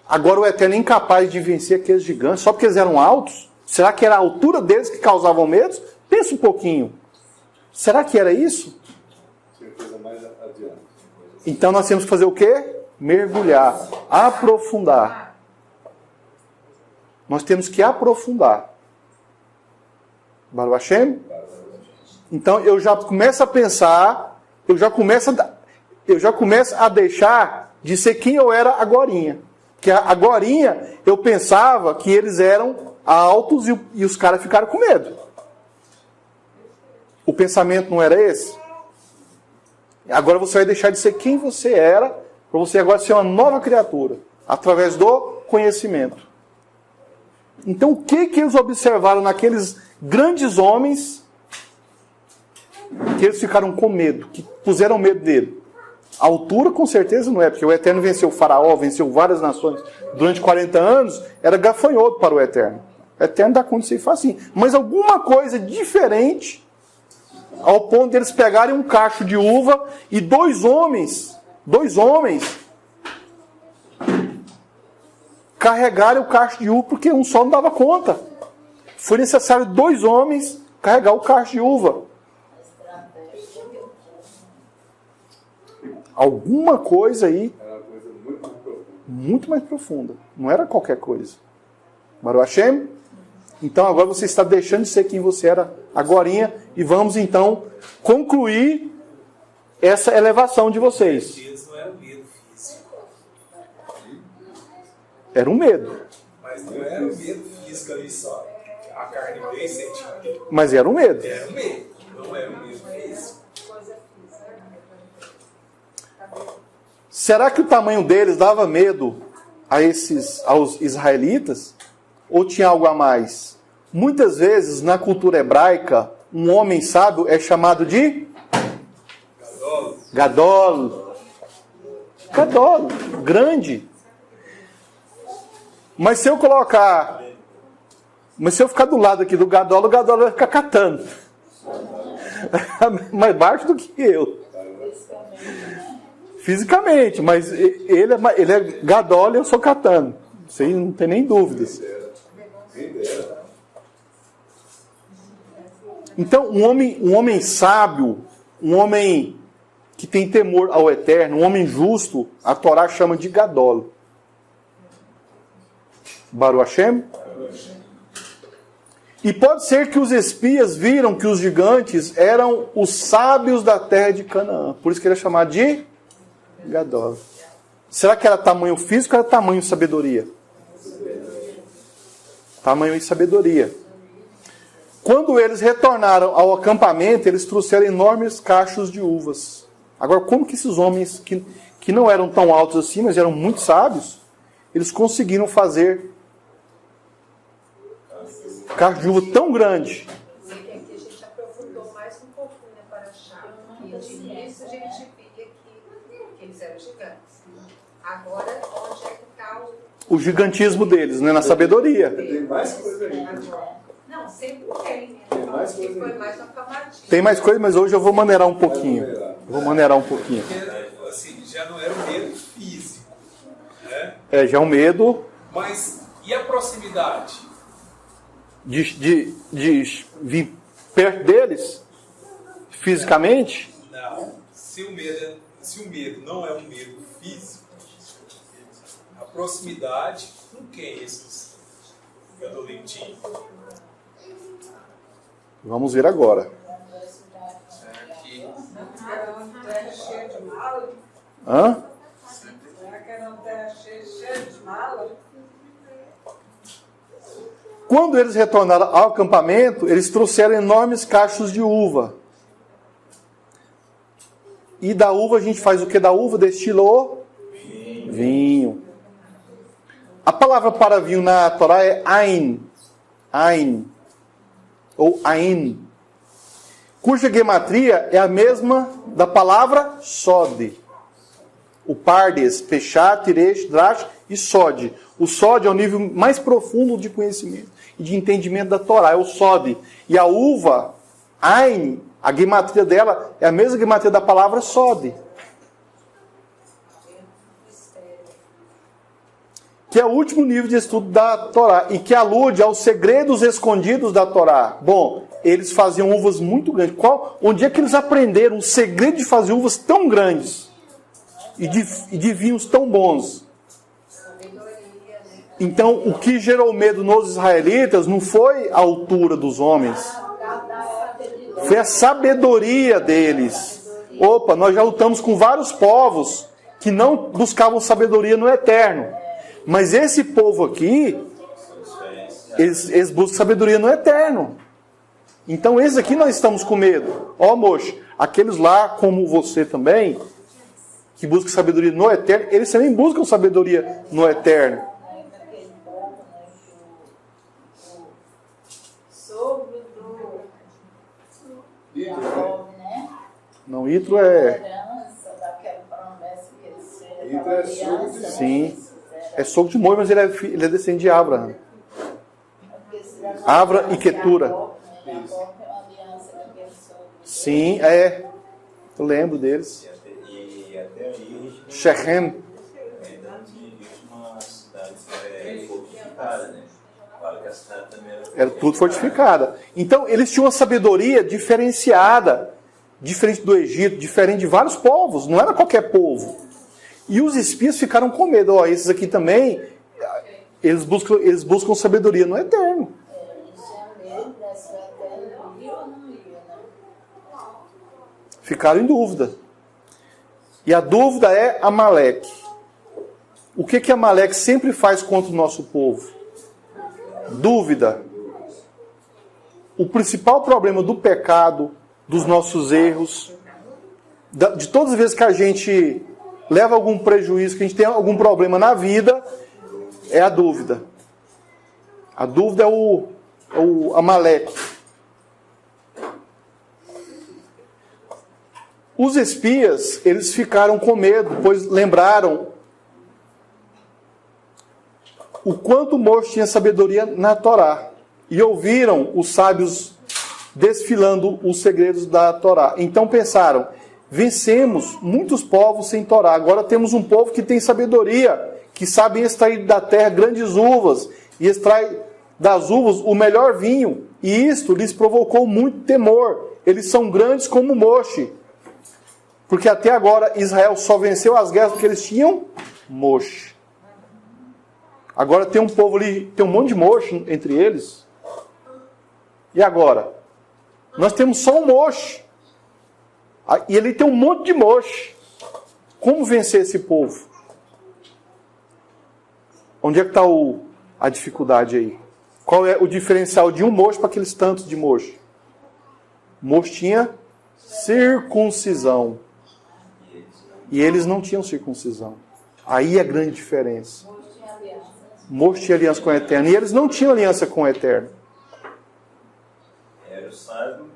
agora o Eterno é incapaz de vencer aqueles gigantes só porque eles eram altos? Será que era a altura deles que causavam medo? Pensa um pouquinho. Será que era isso? Então nós temos que fazer o quê? Mergulhar, aprofundar. Nós temos que aprofundar. Baruch Hashem? Então eu já começo a pensar, eu já começo a deixar de ser quem eu era agorinha. Que agorinha eu pensava que eles eram altos e os caras ficaram com medo. O pensamento não era esse? Agora você vai deixar de ser quem você era, para você agora ser uma nova criatura, através do conhecimento. Então, o que eles observaram naqueles grandes homens que eles ficaram com medo, que puseram medo dele? A altura, com certeza, não é, porque o Eterno venceu o faraó, venceu várias nações durante 40 anos, era gafanhoto para o Eterno. O Eterno dá conta de ser facinho. Mas alguma coisa diferente, ao ponto de eles pegarem um cacho de uva e dois homens, carregarem o cacho de uva, porque um só não dava conta. Foi necessário 2 homens carregar o cacho de uva. Alguma coisa aí, Era uma coisa muito profunda. muito mais profunda. Não era qualquer coisa. Baruch Hashem? Então agora você está deixando de ser quem você era agorinha, e vamos então concluir essa elevação de vocês. Eles não eram medo físico. Era um medo, Mas não era o medo físico ali só. A carne veio e sentiu. mas era um medo. Era o medo. Não era o medo físico. Será que o tamanho deles dava medo aos israelitas? Ou tinha algo a mais? Muitas vezes, na cultura hebraica, um homem sábio é chamado de Gadol. Gadol, grande. Mas se eu ficar do lado aqui do Gadol, o Gadol vai ficar catando. Mais baixo do que eu. Fisicamente, mas ele é Gadol e eu sou catando. Isso aí não tem nem dúvidas. Então, um homem sábio, um homem que tem temor ao Eterno, um homem justo, a Torá chama de Gadol. Baruch Hashem? E pode ser que os espias viram que os gigantes eram os sábios da terra de Canaã. Por isso que ele é chamado de Gadol. Será que era tamanho físico ou era tamanho sabedoria? Tamanho e sabedoria. Quando eles retornaram ao acampamento, eles trouxeram enormes cachos de uvas. Agora, como que esses homens, que não eram tão altos assim, mas eram muito sábios, eles conseguiram fazer cacho de uva tão grande? Aqui a gente aprofundou mais um pouquinho para achar. E de início a gente via que eles eram gigantes. Agora, onde é que está O gigantismo deles, né? Na sabedoria. Tem mais coisa aí. Não, sempre tem, né? Tem mais Que coisa foi aí. mais uma camadinha. Tem mais coisa, mas hoje eu vou maneirar um pouquinho. Vou maneirar um pouquinho. Porque, assim, já não era o medo físico. Né? Já é um medo Mas e a proximidade? de vir perto deles, fisicamente. Não. Se o medo não é um medo físico, a proximidade com quem esses Gadolim tinham? Vamos ver agora. Aqui. Era uma terra cheia de mala. Hã? Será que era uma terra cheia de mala? Quando eles retornaram ao acampamento, eles trouxeram enormes cachos de uva. E da uva a gente faz o que da uva? Destila o vinho. A palavra para vinho na Torá é ain. Ain. Ou ain. Cuja gematria é a mesma da palavra sod. O pardes, pechat, tiresh, drash e sod. O sod é o nível mais profundo de conhecimento e de entendimento da Torá, é o sod. E a uva, ain, a gematria dela é a mesma gematria da palavra sod. Que é o último nível de estudo da Torá e que alude aos segredos escondidos da Torá. Bom, eles faziam uvas muito grandes. Onde é que eles aprenderam o segredo de fazer uvas tão grandes e de vinhos tão bons? Então, o que gerou medo nos israelitas não foi a altura dos homens, foi a sabedoria deles. Opa, nós já lutamos com vários povos que não buscavam sabedoria no Eterno. Mas esse povo aqui, eles buscam sabedoria no Eterno. Então, esses aqui nós estamos com medo. Ó, moço, Aqueles lá, como você também, que buscam sabedoria no eterno, eles também buscam sabedoria no eterno. Aquele povo, né, que o sogro do Jacob, né? Não, Itro é... Herança daquela promessa que eles fizeram. Itro é sogro de- Sim. É sogro de Moisés, mas ele é descendente de Abraão. Avra e Quetura. Jacob é uma aliança com aquele sogro. Sim, eu lembro deles. E até aí a gente Shechem. ainda não tinha visto uma cidade fortificada, né? Claro que a cidade também Era tudo fortificada. Então, eles tinham uma sabedoria diferenciada, diferente do Egito, diferente de vários povos. Não era qualquer povo. E os espias ficaram com medo. Ó, esses aqui também, eles buscam sabedoria no eterno. Eles tinham medo dessa eterna, ia ou não ia, né? Ficaram em dúvida. E a dúvida é Amaleque. O que Amaleque sempre faz contra o nosso povo? Dúvida. O principal problema do pecado, dos nossos erros, de todas as vezes que a gente leva algum prejuízo, que a gente tem algum problema na vida, é a dúvida. A dúvida é o Amaleque. Os espias, eles ficaram com medo, pois lembraram o quanto Moisés tinha sabedoria na Torá. E ouviram os sábios desfilando os segredos da Torá. Então pensaram, vencemos muitos povos sem Torá. Agora temos um povo que tem sabedoria, que sabe extrair da terra grandes uvas, e extrai das uvas o melhor vinho. E isto lhes provocou muito temor. Eles são grandes como Moisés. Porque até agora Israel só venceu as guerras porque eles tinham Moisés. Agora tem um povo ali, tem um monte de Moisés entre eles. E agora? Nós temos só um Moisés. E ele tem um monte de Moisés. Como vencer esse povo? Onde é que está a dificuldade aí? Qual é o diferencial de um Moisés para aqueles tantos de Moisés? Moisés tinha circuncisão. E eles não tinham circuncisão. Aí é a grande diferença. Moisés tinha aliança com o Eterno. E eles não tinham aliança com o Eterno. era o sábio.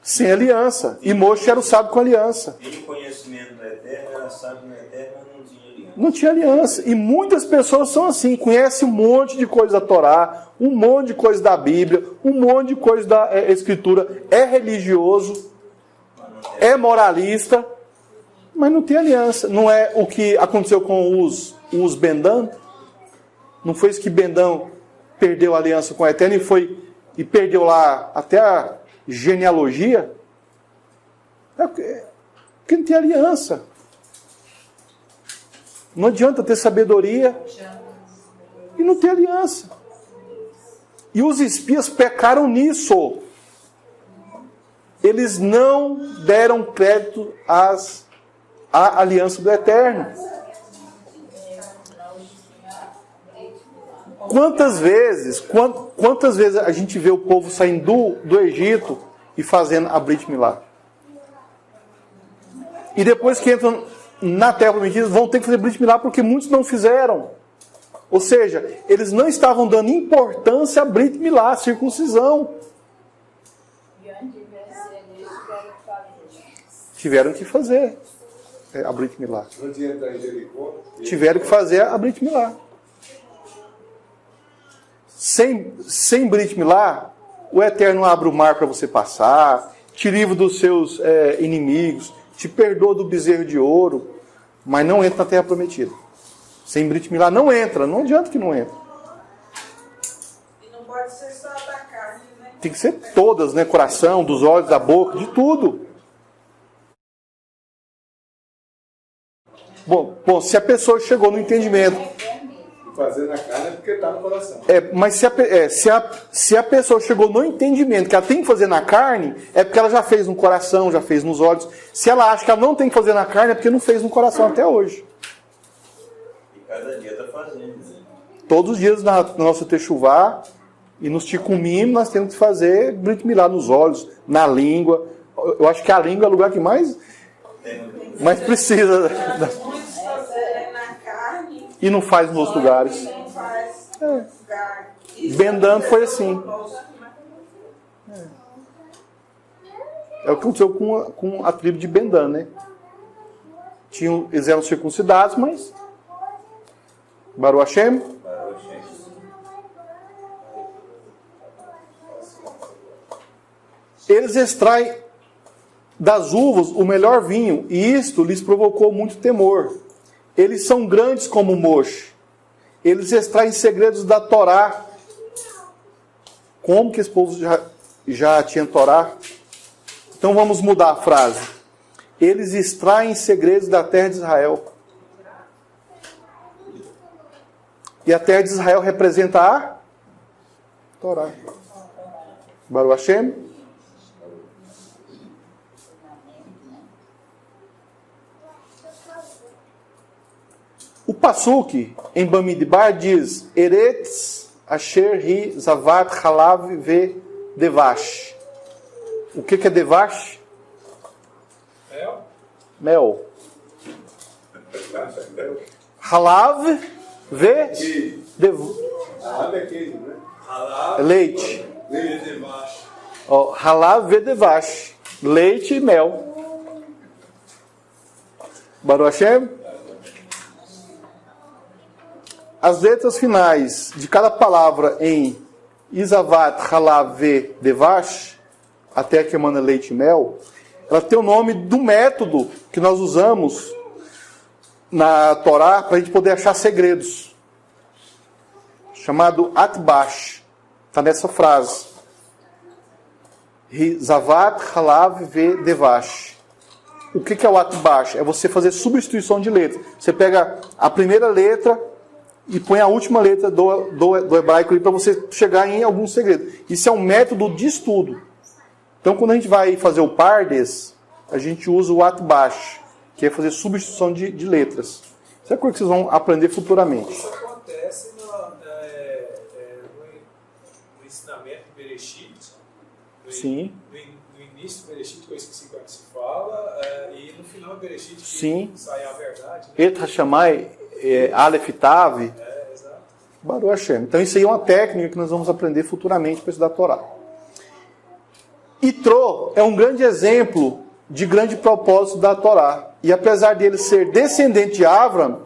Sem aliança. E Moisés era o sábio com aliança. Tinha conhecimento do Eterno, era sábio no Eterno, mas não tinha aliança. Não tinha aliança. E muitas pessoas são assim. Conhecem um monte de coisa da Torá, um monte de coisa da Bíblia, um monte de coisa da Escritura. É religioso, é moralista, mas não tem aliança. Não é o que aconteceu com os Bendã? Não foi isso que Bendã perdeu a aliança com o Eterno e perdeu lá até a genealogia? É porque não tem aliança. Não adianta ter sabedoria e não ter aliança. E os espias pecaram nisso. Eles não deram crédito à aliança do Eterno. Quantas vezes a gente vê o povo saindo do Egito e fazendo a Brit Milá? E depois que entram na Terra Prometida, vão ter que fazer Brit Milá porque muitos não fizeram. Ou seja, eles não estavam dando importância à Brit Milá, à circuncisão. Tiveram que fazer a Brit Milá. Antes de entrar em Jericó, Tiveram que fazer a Brit Milá. Sem Brit Milá, o Eterno abre o mar para você passar, te livra dos seus inimigos, te perdoa do bezerro de ouro, mas não entra na Terra Prometida. Sem Brit Milá não entra, não adianta que não entra. E não pode ser só da carne, né? Tem que ser todas, né? Coração, dos olhos, da boca, de tudo. Bom, se a pessoa chegou no entendimento... fazer na carne é porque está no coração. Mas se a pessoa chegou no entendimento que ela tem que fazer na carne, é porque ela já fez no coração, já fez nos olhos. Se ela acha que ela não tem que fazer na carne, é porque não fez no coração até hoje. E cada dia está fazendo. Né? Todos os dias na nossa techuvá e nos ticumim, nós temos que fazer Brit Milá nos olhos, na língua, Eu acho que a língua é o lugar que mais precisa. Muitos fazerem na carne E não faz nos outros lugares. e não faz lugar. Bendan foi assim. É o que aconteceu com a tribo de Bendan, né? Eles eram circuncidados, mas... Baruch Hashem. Eles extraem das uvas o melhor vinho, e isto lhes provocou muito temor. Eles são grandes como Moshe. Eles extraem segredos da Torá. Como que esse povo já tinha Torá? Então vamos mudar a frase. Eles extraem segredos da terra de Israel. E a terra de Israel representa a Torá. Baruch Hashem. O Passuque, em Bamidbar, diz Eretz asher hi zavat halav ve devash. O que é devash? Mel. Halav ve Ralav é queijo, né? leite. Devash. Halav ve devash. Leite e mel. Baruch Hashem. As letras finais de cada palavra em Isavat, Halav, Ve, Devash, até que emana leite e mel, ela tem o nome do método que nós usamos na Torá para a gente poder achar segredos, chamado Atbash. Está nessa frase. Isavat, Halav, Ve, Devash. O que é o Atbash? É você fazer substituição de letra. Você pega a primeira letra e põe a última letra do hebraico ali para você chegar em algum segredo. Isso é um método de estudo. Então, quando a gente vai fazer o Pardes, a gente usa o Atbash, que é fazer substituição de letras. Isso é coisa que vocês vão aprender futuramente. Isso acontece no ensinamento do Bereshit. Sim. No início do Bereshit, que eu esqueci como se fala, e no final do Bereshit, que Sim. sai a verdade. Né? Et Hashamai, Aleph Tav, Exato. Baruch Hashem. Então isso aí é uma técnica que nós vamos aprender futuramente para estudar a Torá. Itró é um grande exemplo de grande propósito da Torá. E apesar dele ser descendente de Avram,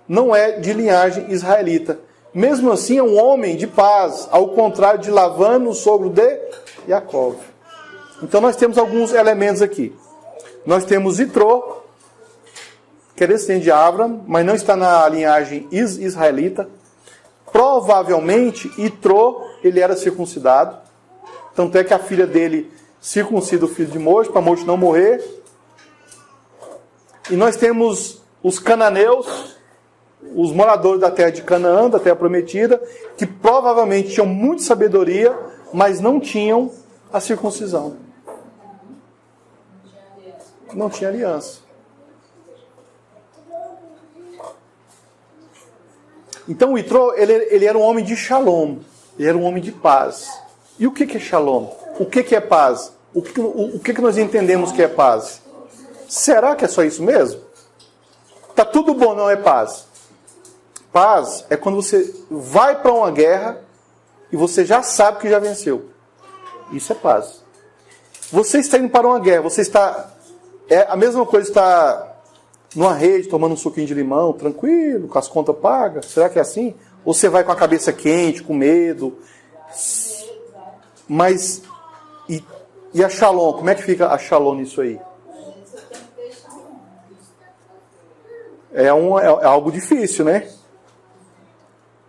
não é de linhagem israelita. Mesmo assim é um homem de paz, ao contrário de Lavan, o sogro de Yaakov. Então nós temos alguns elementos aqui. Nós temos Itró, que é descendente de Avram, mas não está na linhagem israelita. Provavelmente, Itró, ele era circuncidado. Tanto é que a filha dele circuncida o filho de Moshe, para Moshe não morrer. E nós temos os cananeus, os moradores da terra de Canaã, da terra prometida, que provavelmente tinham muita sabedoria, mas não tinham a circuncisão. Não tinha aliança. Então o Itró, ele era um homem de shalom, ele era um homem de paz. E o que é shalom? O que é paz? O que nós entendemos que é paz? Será que é só isso mesmo? Tá tudo bom, não é paz. Paz é quando você vai para uma guerra e você já sabe que já venceu. Isso é paz. Você está indo para uma guerra, você está... É a mesma coisa estar numa rede, tomando um suquinho de limão, tranquilo, com as contas pagas. Será que é assim? Ou você vai com a cabeça quente, com medo? Mas, e a shalom? Como é que fica a shalom nisso aí? É algo difícil, né?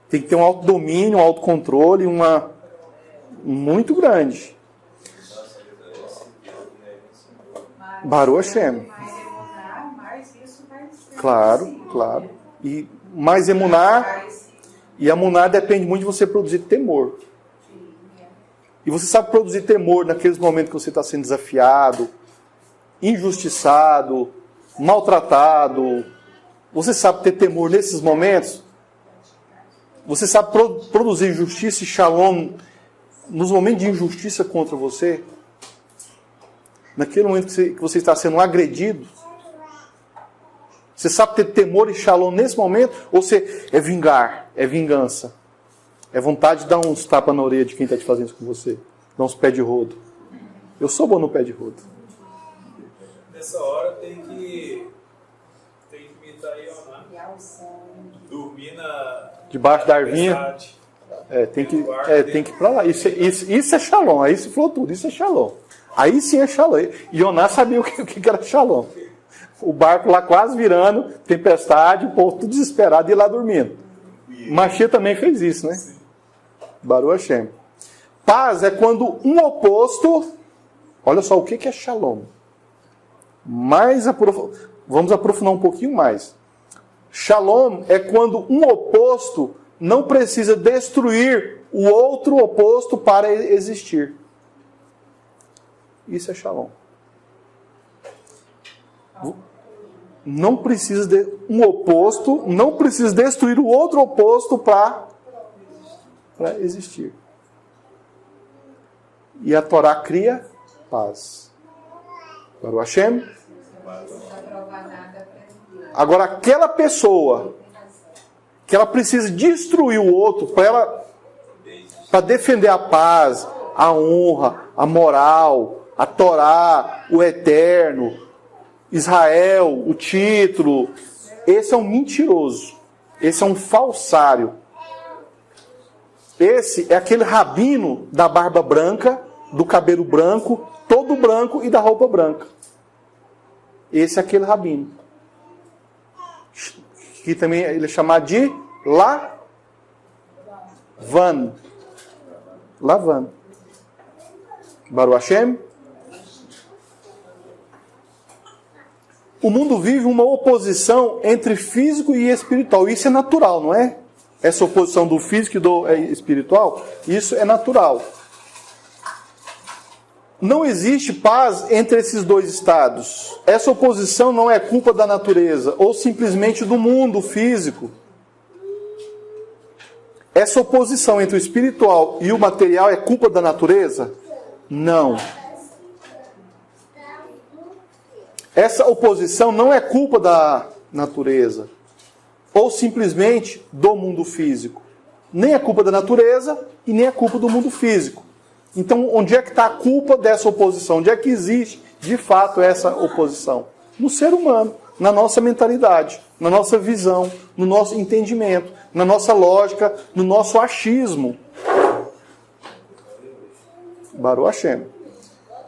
Tem que ter um autodomínio, um autocontrole, muito grande. Baruch Hashem. Claro. E mais emunar, e emunar depende muito de você produzir temor. E você sabe produzir temor naqueles momentos que você está sendo desafiado, injustiçado, maltratado. Você sabe ter temor nesses momentos? Você sabe produzir justiça e shalom nos momentos de injustiça contra você? naquele momento que você está sendo agredido, você sabe ter temor e shalom nesse momento? Ou você é vingar, é vingança? É vontade de dar uns tapas na orelha de quem está te fazendo isso com você? Dar uns pés de rodo. Eu sou bom no pé de rodo. Nessa hora tem que imitar aí, ó, dormir debaixo da arvinha. Tem que ir para lá. Isso é shalom. Aí se falou tudo. Isso é shalom. Aí sim é shalom. E Yoná sabia o que era shalom. O barco lá quase virando, tempestade, o povo tudo desesperado e ir lá dormindo. Machia também fez isso, né? Baruch Hashem. Paz é quando um oposto... Olha só o que é shalom. Vamos aprofundar um pouquinho mais. Shalom é quando um oposto não precisa destruir o outro oposto para existir. Isso é shalom. Não precisa um oposto, não precisa destruir o outro oposto para existir. E a Torá cria paz. Baruch Hashem. Agora, aquela pessoa que ela precisa destruir o outro para defender a paz, a honra, a moral, a Torá, o eterno, Israel, o título, esse é um mentiroso, esse é um falsário. Esse é aquele rabino da barba branca, do cabelo branco, todo branco e da roupa branca. Esse é aquele rabino. Que também ele é chamado de Lavan. Lavan. Baruch Hashem. O mundo vive uma oposição entre físico e espiritual. Isso é natural, não é? Essa oposição do físico e do espiritual, isso é natural. Não existe paz entre esses dois estados. Essa oposição não é culpa da natureza ou simplesmente do mundo físico. Essa oposição entre o espiritual e o material é culpa da natureza? Não. Essa oposição não é culpa da natureza ou simplesmente do mundo físico. Nem é culpa da natureza e nem é culpa do mundo físico. Então, onde é que está a culpa dessa oposição? Onde é que existe, de fato, essa oposição? No ser humano, na nossa mentalidade, na nossa visão, no nosso entendimento, na nossa lógica, no nosso achismo. Baruch Hashem.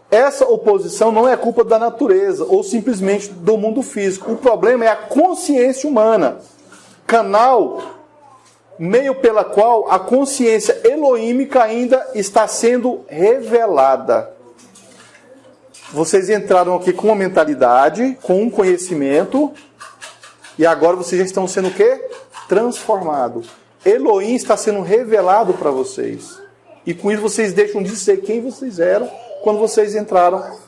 Essa oposição não é culpa da natureza ou simplesmente do mundo físico. O problema é a consciência humana. Canal, meio pela qual a consciência elohímica ainda está sendo revelada. Vocês entraram aqui com uma mentalidade, com um conhecimento, e agora vocês já estão sendo o quê? Transformados. Elohim está sendo revelado para vocês. E com isso vocês deixam de ser quem vocês eram quando vocês entraram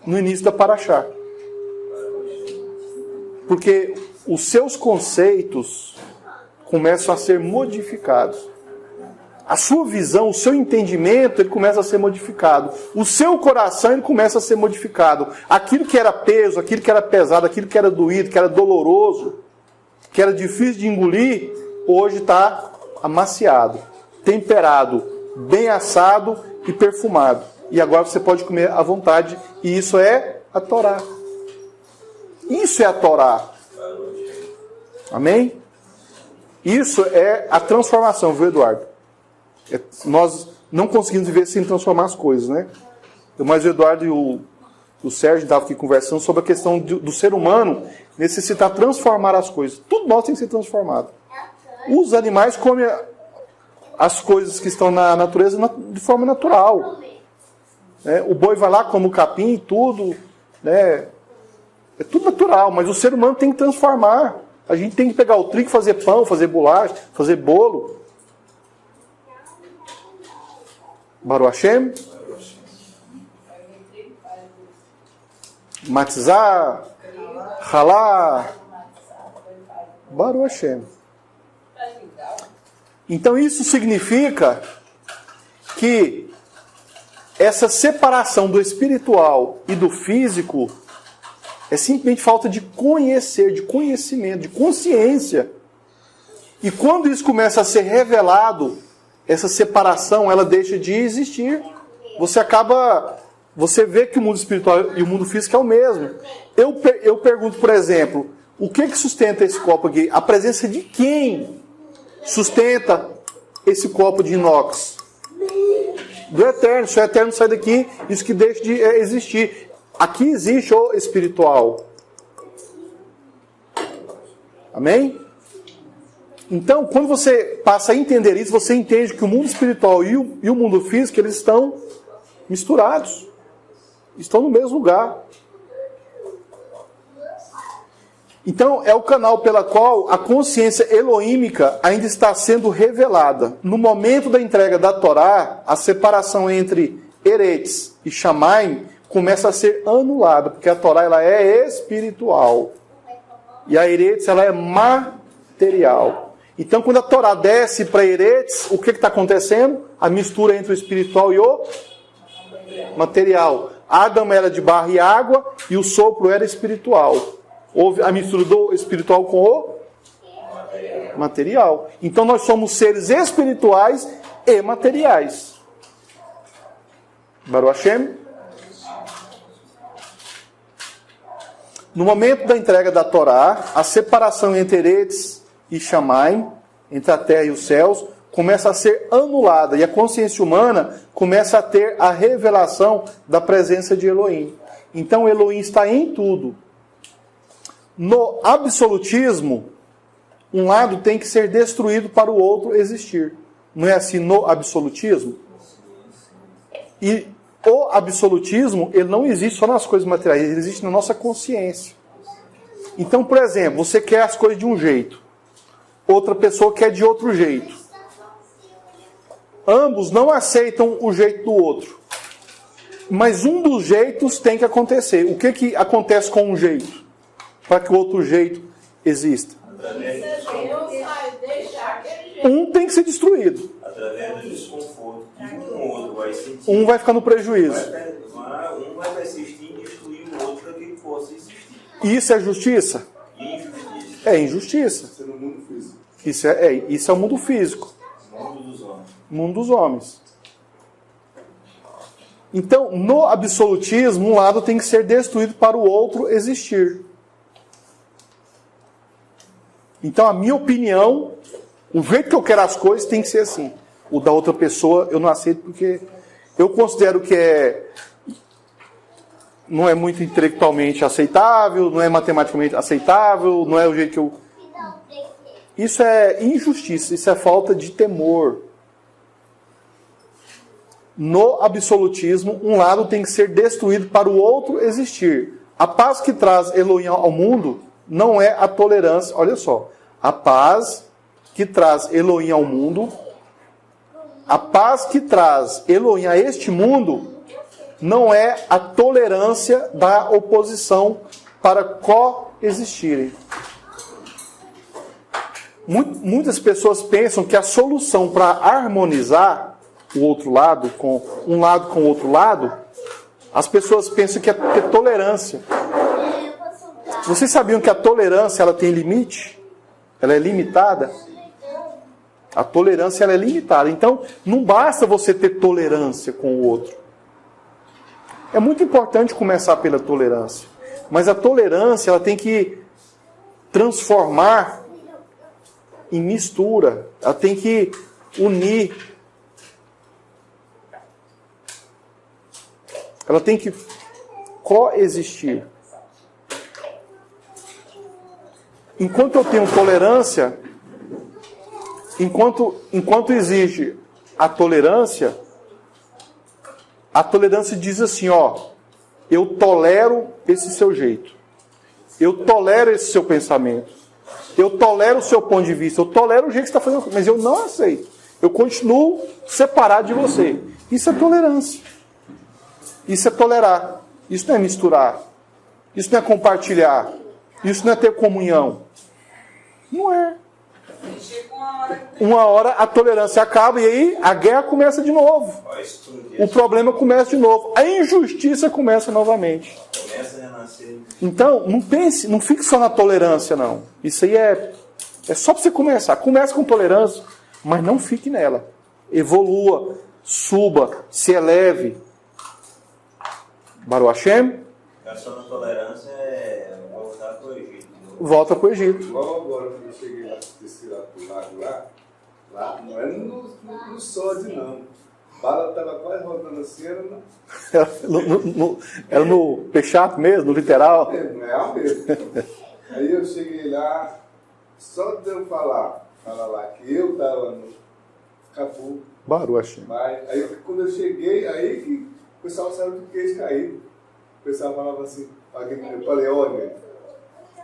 no início da Paraxá. Porque os seus conceitos começam a ser modificados. A sua visão, o seu entendimento, ele começa a ser modificado. O seu coração, ele começa a ser modificado. Aquilo que era peso, aquilo que era pesado, aquilo que era doído, que era doloroso, que era difícil de engolir, hoje está amaciado, temperado, bem assado e perfumado. E agora você pode comer à vontade. E isso é a Torá. Isso é a Torá. Amém? Isso é a transformação, viu, Eduardo? Nós não conseguimos viver sem transformar as coisas, né? Mas o Eduardo e o Sérgio estavam aqui conversando sobre a questão do ser humano necessitar transformar as coisas. Tudo nós tem que ser transformado. Os animais comem as coisas que estão na natureza de forma natural. O boi vai lá, come o capim, tudo. Né? É tudo natural, mas o ser humano tem que transformar. A gente tem que pegar o trigo, fazer pão, fazer bolacha, fazer bolo. Baruch Hashem. Matizar. Halá. Baruch Hashem. Então isso significa que essa separação do espiritual e do físico é simplesmente falta de conhecer, de conhecimento, de consciência. E quando isso começa a ser revelado, essa separação, ela deixa de existir. Você vê que o mundo espiritual e o mundo físico é o mesmo. Eu pergunto, por exemplo, o que sustenta esse copo aqui? A presença de quem sustenta esse copo de inox? Do eterno. Se o eterno sai daqui, isso que deixa de existir. Aqui existe o espiritual. Amém? Então, quando você passa a entender isso, você entende que o mundo espiritual e o mundo físico, eles estão misturados. Estão no mesmo lugar. Então, é o canal pela qual a consciência elohímica ainda está sendo revelada. No momento da entrega da Torá, a separação entre Eretz e Shamayim começa a ser anulada, porque a Torá ela é espiritual. E a Eretz ela é material. Então, quando a Torá desce para Eretz, o que está acontecendo? A mistura entre o espiritual e o material. Adão era de barro e água, e o sopro era espiritual. Houve a mistura do espiritual com o material. Então nós somos seres espirituais e materiais. Baruch Hashem. No momento da entrega da Torá, a separação entre Eretz e Shamayim, entre a terra e os céus, começa a ser anulada. E a consciência humana começa a ter a revelação da presença de Elohim. Então Elohim está em tudo. No absolutismo, um lado tem que ser destruído para o outro existir. Não é assim no absolutismo? E o absolutismo, ele não existe só nas coisas materiais, ele existe na nossa consciência. Então, por exemplo, você quer as coisas de um jeito, outra pessoa quer de outro jeito. Ambos não aceitam o jeito do outro. Mas um dos jeitos tem que acontecer. O que acontece com um jeito? Para que o outro jeito exista. Um tem que ser destruído. Através do desconforto que um outro vai sentir. Um vai ficar no prejuízo. Um vai persistir em destruir o outro para que ele possa existir. Isso é justiça? Injustiça. É injustiça. Isso é no mundo físico. Isso é o mundo físico. Mundo dos homens. Mundo dos homens. Então, no absolutismo, um lado tem que ser destruído para o outro existir. Então, a minha opinião, o jeito que eu quero as coisas tem que ser assim. O da outra pessoa eu não aceito porque eu considero que não é muito intelectualmente aceitável, não é matematicamente aceitável, não é o jeito que eu... Isso é injustiça, isso é falta de temor. No absolutismo, um lado tem que ser destruído para o outro existir. A paz que traz Elohim ao mundo não é a tolerância. Olha só, a paz que traz Elohim ao mundo, a paz que traz Elohim a este mundo, não é a tolerância da oposição para coexistirem. Muitas pessoas pensam que a solução para harmonizar o outro lado, com um lado com o outro lado, as pessoas pensam que é ter tolerância. Vocês sabiam que a tolerância ela tem limite? Ela é limitada? A tolerância ela é limitada. Então, não basta você ter tolerância com o outro. É muito importante começar pela tolerância. Mas a tolerância ela tem que transformar em mistura. Ela tem que unir. Ela tem que coexistir. Enquanto eu tenho tolerância, enquanto existe a tolerância diz assim, ó, eu tolero esse seu jeito. Eu tolero esse seu pensamento. Eu tolero o seu ponto de vista. Eu tolero o jeito que você está fazendo, mas eu não aceito. Eu continuo separado de você. Isso é tolerância. Isso é tolerar. Isso não é misturar. Isso não é compartilhar. Isso não é ter comunhão. Não é. chega uma hora que Uma hora a tolerância acaba e aí a guerra começa de novo. Ó, explodir. O problema começa de novo. A injustiça começa novamente. Começa a renascer. Então, não pense, não fique só na tolerância, não. Isso aí é só para você começar. Comece com tolerância, mas não fique nela. Evolua, suba, se eleve. Baruch Hashem, A sua tolerância é voltar para o Egito. volta para o Egito. Igual agora, quando eu cheguei lá, desci lá pro lago lá não era no sódio, não. A bala estava quase rodando assim, era Era no peixato mesmo, no literal. não é a mesmo. Aí eu cheguei lá, só de eu falar lá que eu estava no Capu, Baruch Hashem. mas aí quando eu cheguei, aí que o pessoal saiu do queixo caído. O pessoal falava assim, eu falei, olha,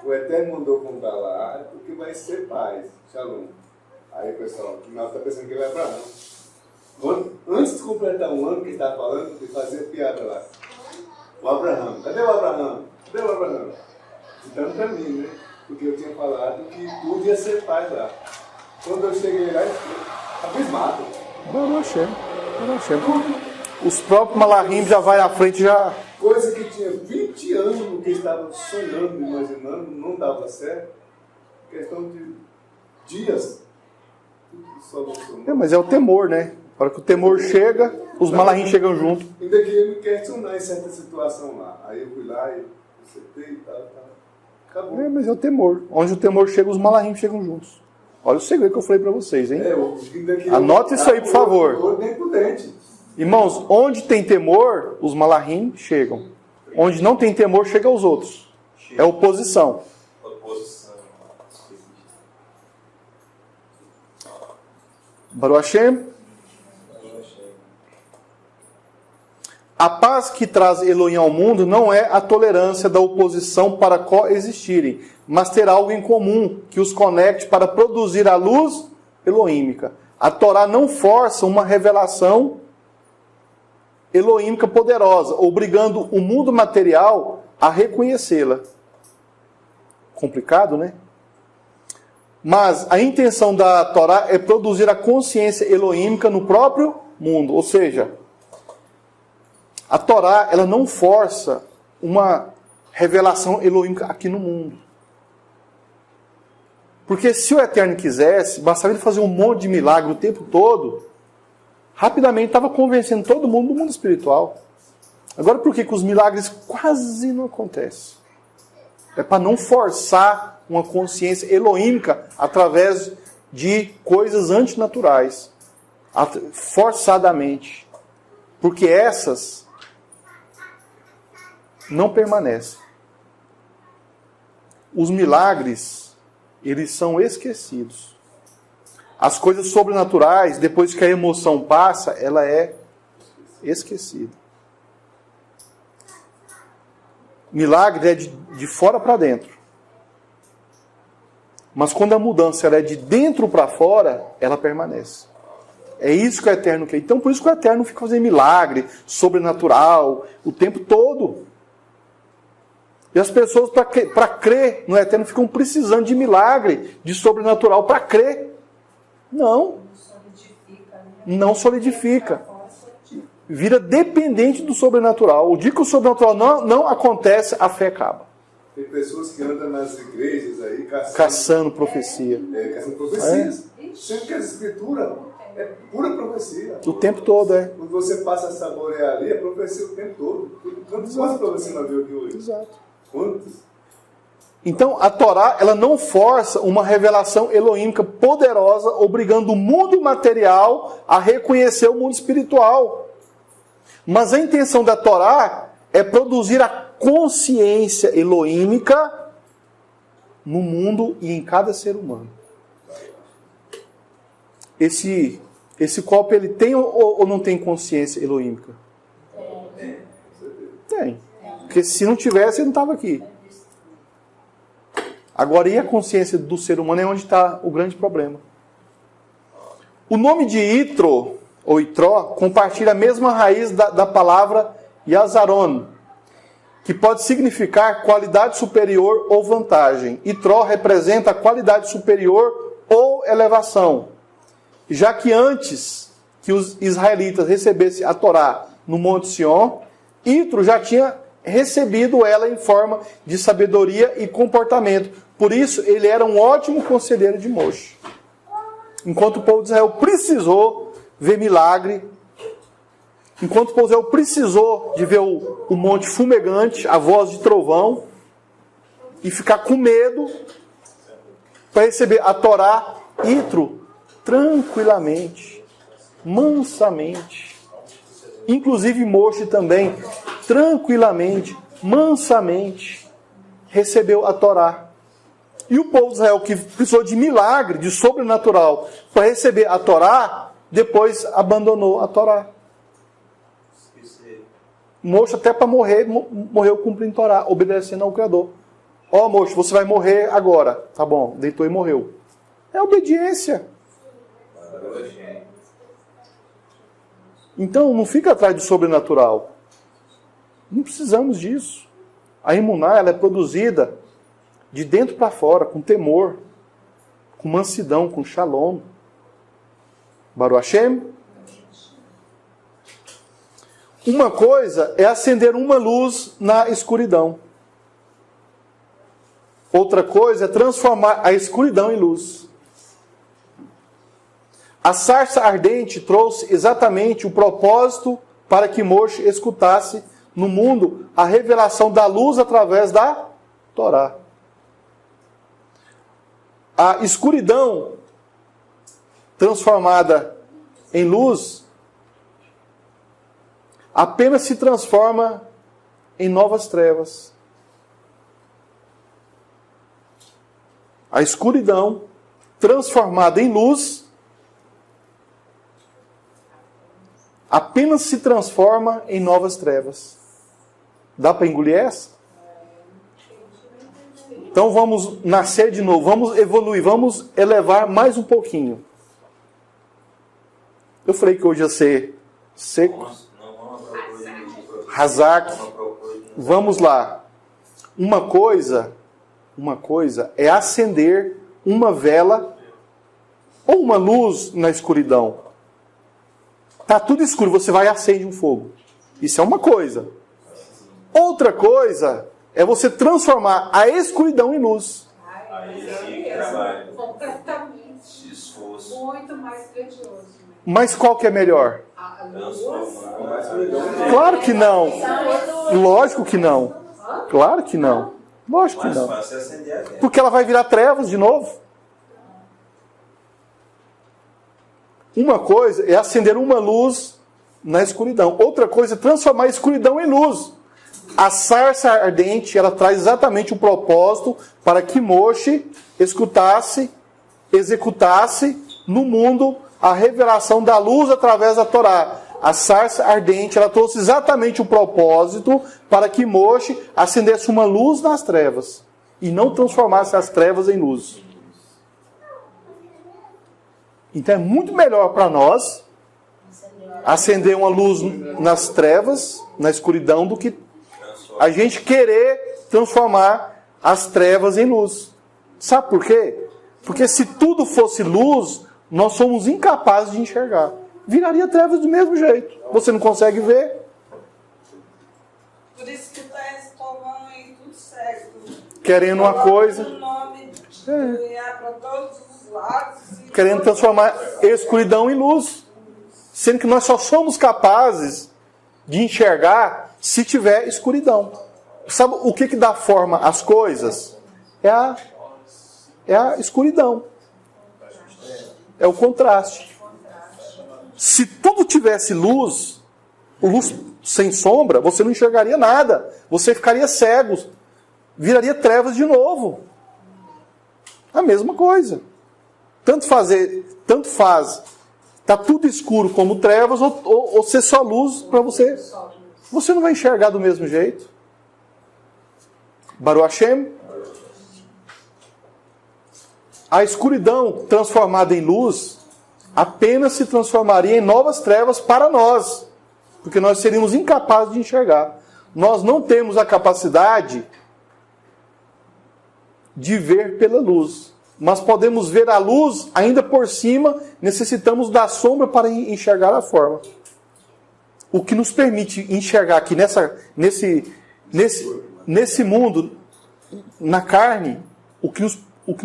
o Eterno mandou contar lá, porque vai ser paz, Shalom. Aí o pessoal, não está pensando que ele vai para não. Antes de completar um ano que ele estava falando, ele fazia piada lá. O Abraham, cadê o Abraham? Cadê o Abraham? Então para mim, né? Porque eu tinha falado que tudo ia ser paz lá. Quando eu cheguei lá, eu fiquei abismado. Baruch Hashem. Baruch Hashem. Os próprios Malahim já vai à frente, já... Coisa que tinha 20 anos que estava sonhando, imaginando, não dava certo. Questão de dias. Mas é o temor, né? A hora que o temor chega, os Malahim chegam junto. Ainda queria me questionar em certa situação lá. Aí eu fui lá e acertei e tal. Acabou. Mas é o temor. Onde o temor chega, os Malahim chegam juntos. Olha o segredo que eu falei para vocês, hein? Anote isso aí, por favor. Nem por dente. Irmãos, onde tem temor, os Malahim chegam. Onde não tem temor, chega aos outros. É oposição. Oposição. Baruch Hashem. A paz que traz Elohim ao mundo não é a tolerância da oposição para coexistirem, mas ter algo em comum que os conecte para produzir a luz elohímica. A Torá não força uma revelação elohímica poderosa, obrigando o mundo material a reconhecê-la. Complicado, né? Mas a intenção da Torá é produzir a consciência elohímica no próprio mundo. Ou seja, a Torá ela não força uma revelação elohímica aqui no mundo. Porque se o Eterno quisesse, bastava ele fazer um monte de milagre o tempo todo, rapidamente estava convencendo todo mundo do mundo espiritual. Agora por que os milagres quase não acontecem? É para não forçar uma consciência elohímica através de coisas antinaturais. Forçadamente. Porque essas não permanecem. Os milagres, eles são esquecidos. As coisas sobrenaturais, depois que a emoção passa, ela é esquecida. Milagre é de fora para dentro. Mas quando a mudança ela é de dentro para fora, ela permanece. É isso que o Eterno quer. Então por isso que o Eterno fica fazendo milagre, sobrenatural, o tempo todo. E as pessoas, para crer no Eterno, ficam precisando de milagre, de sobrenatural, para crer. Não. Não solidifica. Vira dependente do sobrenatural. O dia que o sobrenatural não acontece, a fé acaba. Tem pessoas que andam nas igrejas aí caçando profecia. Caçando profecias. Sendo que a escritura é pura profecia. O tempo todo, é. Quando você passa a saborear ali, é profecia o tempo todo. Quantas profecias nós vimos aqui hoje? Exato. Quantas? Então, a Torá, ela não força uma revelação elohímica poderosa, obrigando o mundo material a reconhecer o mundo espiritual. Mas a intenção da Torá é produzir a consciência elohímica no mundo e em cada ser humano. Esse copo, ele tem ou não tem consciência elohímica? Tem. Porque se não tivesse, ele não estava aqui. Agora, e a consciência do ser humano é onde está o grande problema. O nome de Itro, ou Itró, compartilha a mesma raiz da palavra Yazaron, que pode significar qualidade superior ou vantagem. Itró representa a qualidade superior ou ou elevação, já que antes que os israelitas recebessem a Torá no Monte Sião, Itro já tinha recebido ela em forma de sabedoria e comportamento. Por isso, ele era um ótimo conselheiro de Moshe. Enquanto o povo de Israel precisou ver milagre, enquanto o povo de Israel precisou de ver o monte fumegante, a voz de trovão, e ficar com medo para receber a Torá, Itro, tranquilamente, mansamente. Inclusive Moshe também, tranquilamente, mansamente, recebeu a Torá. E o povo de Israel, que precisou de milagre, de sobrenatural, para receber a Torá, depois abandonou a Torá. Moshe, até para morrer, morreu cumprindo Torá, obedecendo ao Criador. Ó, Moshe, você vai morrer agora. Tá bom, deitou e morreu. É obediência. Então, não fica atrás do sobrenatural. Não precisamos disso. A imuná, ela é produzida de dentro para fora, com temor, com mansidão, com shalom. Baruch Hashem. Uma coisa é acender uma luz na escuridão. Outra coisa é transformar a escuridão em luz. A sarça ardente trouxe exatamente o propósito para que Moshe escutasse no mundo a revelação da luz através da Torá. A escuridão transformada em luz apenas se transforma em novas trevas. A escuridão transformada em luz apenas se transforma em novas trevas. Dá para engolir essa? Então vamos nascer de novo, vamos evoluir, vamos elevar mais um pouquinho. Eu falei que hoje ia ser seco. Hazak. Vamos lá. Uma coisa é acender uma vela ou uma luz na escuridão. Tá tudo escuro, você vai e acende um fogo. Isso é uma coisa. Outra coisa é você transformar a escuridão em luz. Completamente. Esforço. Muito mais grandioso. Mas qual que é melhor? A luz. Claro que não. Lógico que não. Claro que não. Lógico que Mais não. fácil é acender a vela. Porque ela vai virar trevas de novo. Uma coisa é acender uma luz na escuridão. Outra coisa é transformar a escuridão em luz. A sarça ardente, ela traz exatamente o propósito para que Moshe escutasse, executasse no mundo a revelação da luz através da Torá. A sarça ardente, ela trouxe exatamente o propósito para que Moshe acendesse uma luz nas trevas e não transformasse as trevas em luz. Então é muito melhor para nós acender uma luz nas trevas, na escuridão, do que a gente querer transformar as trevas em luz. Sabe por quê? Porque se tudo fosse luz, nós somos incapazes de enxergar. Viraria trevas do mesmo jeito. Você não consegue ver. Por isso que está escovando aí tudo certo. Querendo uma coisa. O nome para todos os lados. Querendo transformar escuridão em luz. Sendo que nós só somos capazes de enxergar se tiver escuridão. Sabe o que dá forma às coisas? É a escuridão. É o contraste. Se tudo tivesse luz sem sombra, você não enxergaria nada. Você ficaria cego. Viraria trevas de novo. A mesma coisa. Tanto faz. Está tudo escuro como trevas ou ser só luz para você. Você não vai enxergar do mesmo jeito. Baruch Hashem. A escuridão transformada em luz apenas se transformaria em novas trevas para nós. Porque nós seríamos incapazes de enxergar. Nós não temos a capacidade de ver pela luz. mas podemos ver a luz ainda por cima, necessitamos da sombra para enxergar a forma. O que nos permite enxergar aqui nesse mundo, na carne, o que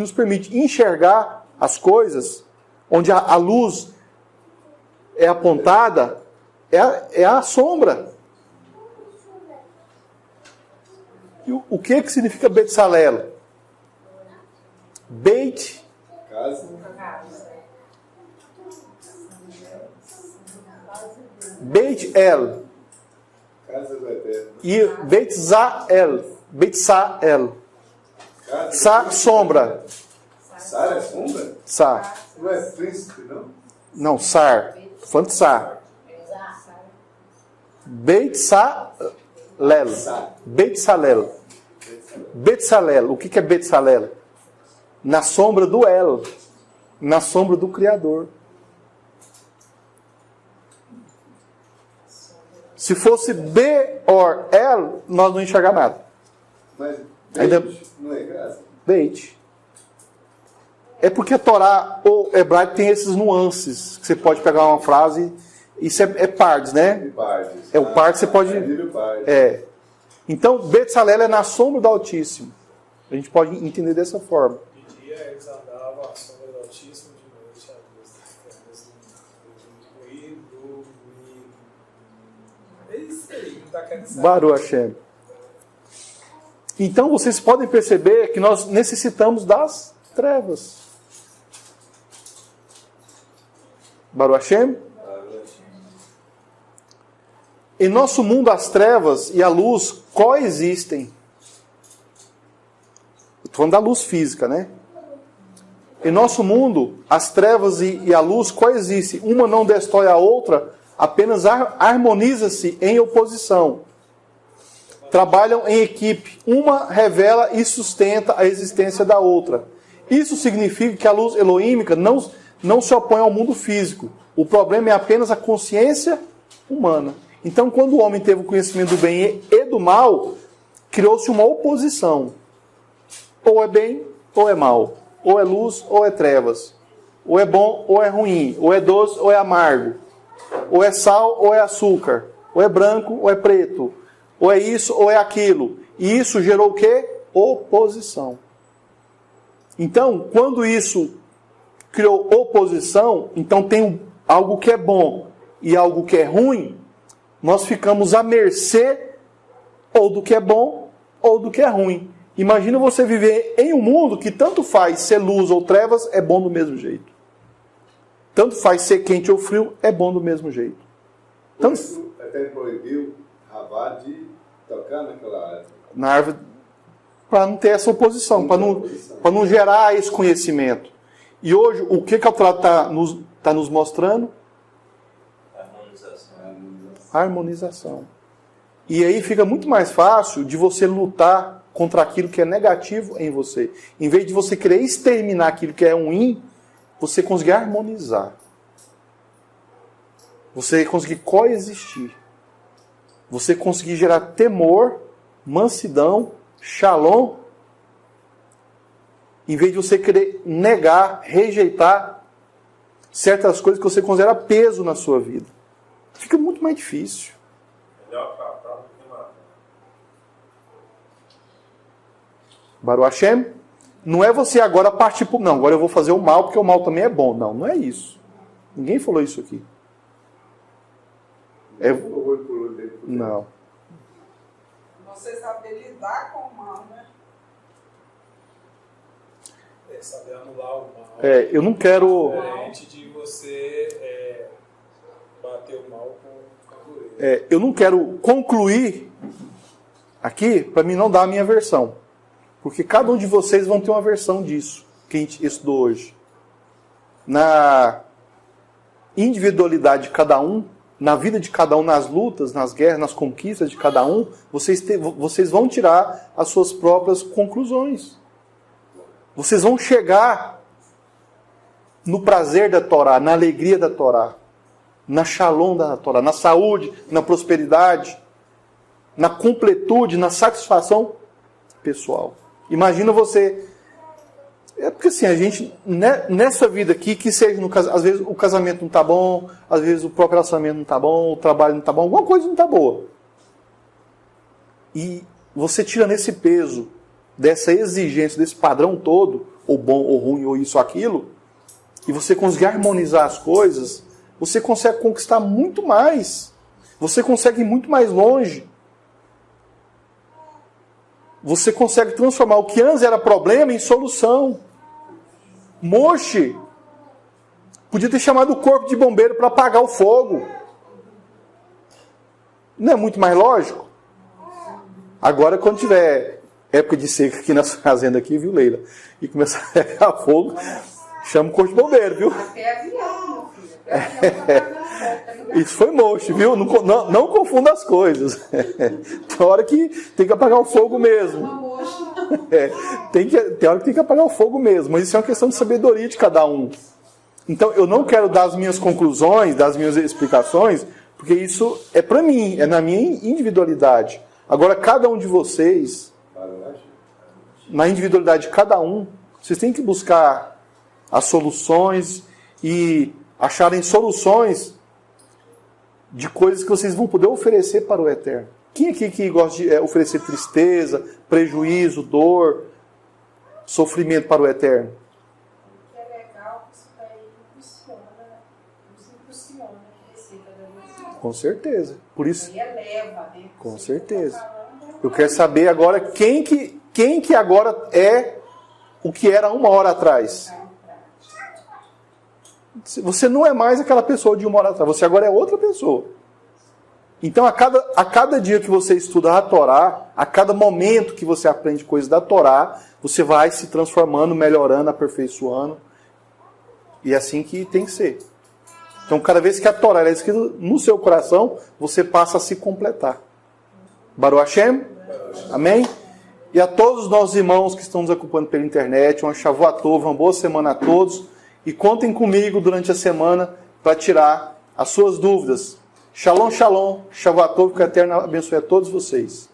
nos permite enxergar as coisas, onde a luz é apontada, é a sombra. E o que significa Betsalel? Beit, Casa. Beit El Casa do Eterno. e Betzael. Betsael. Casa Sa, sombra. Sara é sombra? Sa. Não é príncipe, não? Não, Sar. Tô falando de Sar. Betsalel. Betsalel. Betsalel. O que é Betsalel? Na sombra do El. Na sombra do Criador. Se fosse B or El, nós não enxergamos nada. Mas Ainda- não é graça? Beit. É porque a Torá, o hebraico, tem esses nuances. Que você pode pegar uma frase. Isso é pardes, né? Pardes. É o pardes, você pode. Pardes. É. Então, Betsalel é na sombra do Altíssimo. A gente pode entender dessa forma. De dia eles andavam à sombra do Altíssimo, de noite à luz das trevas do ruído. É isso aí, não está querendo saber. Baruch Hashem. Então, vocês podem perceber que nós necessitamos das trevas. Baruch Hashem. Em nosso mundo, as trevas e a luz coexistem. Estou falando da luz física, né? Em nosso mundo, as trevas e a luz coexistem. Uma não destrói a outra, apenas harmoniza-se em oposição. Trabalham em equipe. Uma revela e sustenta a existência da outra. Isso significa que a luz elohímica não se opõe ao mundo físico. O problema é apenas a consciência humana. Então, quando o homem teve o conhecimento do bem e do mal, criou-se uma oposição. Ou é bem, ou é mal. Ou é luz, ou é trevas. Ou é bom, ou é ruim. Ou é doce, ou é amargo. Ou é sal, ou é açúcar. Ou é branco, ou é preto. Ou é isso, ou é aquilo. E isso gerou o quê? Oposição. Então, quando isso criou oposição, então tem algo que é bom e algo que é ruim, nós ficamos à mercê ou do que é bom ou do que é ruim. Imagina você viver em um mundo que tanto faz ser luz ou trevas, é bom do mesmo jeito. Tanto faz ser quente ou frio, é bom do mesmo jeito. Por isso, até proibiu Ravá de tocar naquela árvore. Na árvore, para não ter essa oposição, para não gerar esse conhecimento. E hoje, o que a Torá está nos mostrando? Harmonização. E aí fica muito mais fácil de você lutar contra aquilo que é negativo em você. Em vez de você querer exterminar aquilo que é ruim, você conseguir harmonizar. Você conseguir coexistir. Você conseguir gerar temor, mansidão, shalom, em vez de você querer negar, rejeitar certas coisas que você considera peso na sua vida. Fica muito mais difícil. Melhor tratar do que matar. Baruch Hashem, não é você agora partir para... Não, agora eu vou fazer o mal porque o mal também é bom. Não, não é isso. Ninguém falou isso aqui. Não. Você saber lidar com o mal, né? É saber anular o mal. Eu não quero... Diferente de você bater o mal com a dureza. Eu não quero concluir aqui para mim não dar a minha versão. Porque cada um de vocês vão ter uma versão disso que a gente estudou hoje. Na individualidade de cada um, na vida de cada um, nas lutas, nas guerras, nas conquistas de cada um, vocês vão tirar as suas próprias conclusões. Vocês vão chegar no prazer da Torá, na alegria da Torá, na shalom da Torá, na saúde, na prosperidade, na completude, na satisfação pessoal. Imagina você É porque assim, a gente, nessa vida aqui, que seja no casamento, às vezes o casamento não está bom, às vezes o próprio relacionamento não está bom, o trabalho não está bom, alguma coisa não está boa. E você tira nesse peso, dessa exigência, desse padrão todo, ou bom, ou ruim, ou isso, ou aquilo, e você conseguir harmonizar as coisas, você consegue conquistar muito mais. Você consegue ir muito mais longe. Você consegue transformar o que antes era problema em solução. Moshe podia ter chamado o corpo de bombeiro para apagar o fogo. Não é muito mais lógico? Agora, quando tiver época de seca aqui na fazenda, aqui, viu, Leila? E começar a pegar fogo, chama o corpo de bombeiro, viu? Até avião, meu filho. Até avião tá pagando fogo. Isso foi Moshe, viu? Não confunda as coisas. Tem hora que tem que apagar o fogo mesmo. Tem hora que tem que apagar o fogo mesmo. Mas isso é uma questão de sabedoria de cada um. Então, eu não quero dar as minhas conclusões, das minhas explicações, porque isso é para mim, é na minha individualidade. Agora, cada um de vocês, na individualidade de cada um, vocês têm que buscar as soluções e acharem soluções de coisas que vocês vão poder oferecer para o Eterno. Quem aqui que gosta de oferecer tristeza, prejuízo, dor, sofrimento para o Eterno? O que é legal, isso daí nos impulsiona a crescer cada vez mais. Com certeza. Por isso, Aí eleva, né? com certeza. Eu quero saber agora quem que agora é o que era uma hora atrás. Você não é mais aquela pessoa de uma hora atrás. Você agora é outra pessoa. Então, a cada dia que você estuda a Torá, a cada momento que você aprende coisas da Torá, você vai se transformando, melhorando, aperfeiçoando. E é assim que tem que ser. Então, cada vez que a Torá é escrita no seu coração, você passa a se completar. Baruch Hashem? Amém? E a todos os nossos irmãos que estão nos acompanhando pela internet, uma Shavuot Tov, uma boa semana a todos. E contem comigo durante a semana para tirar as suas dúvidas. Shalom, shalom. Shavuot Tov, que o Eterno abençoe a todos vocês.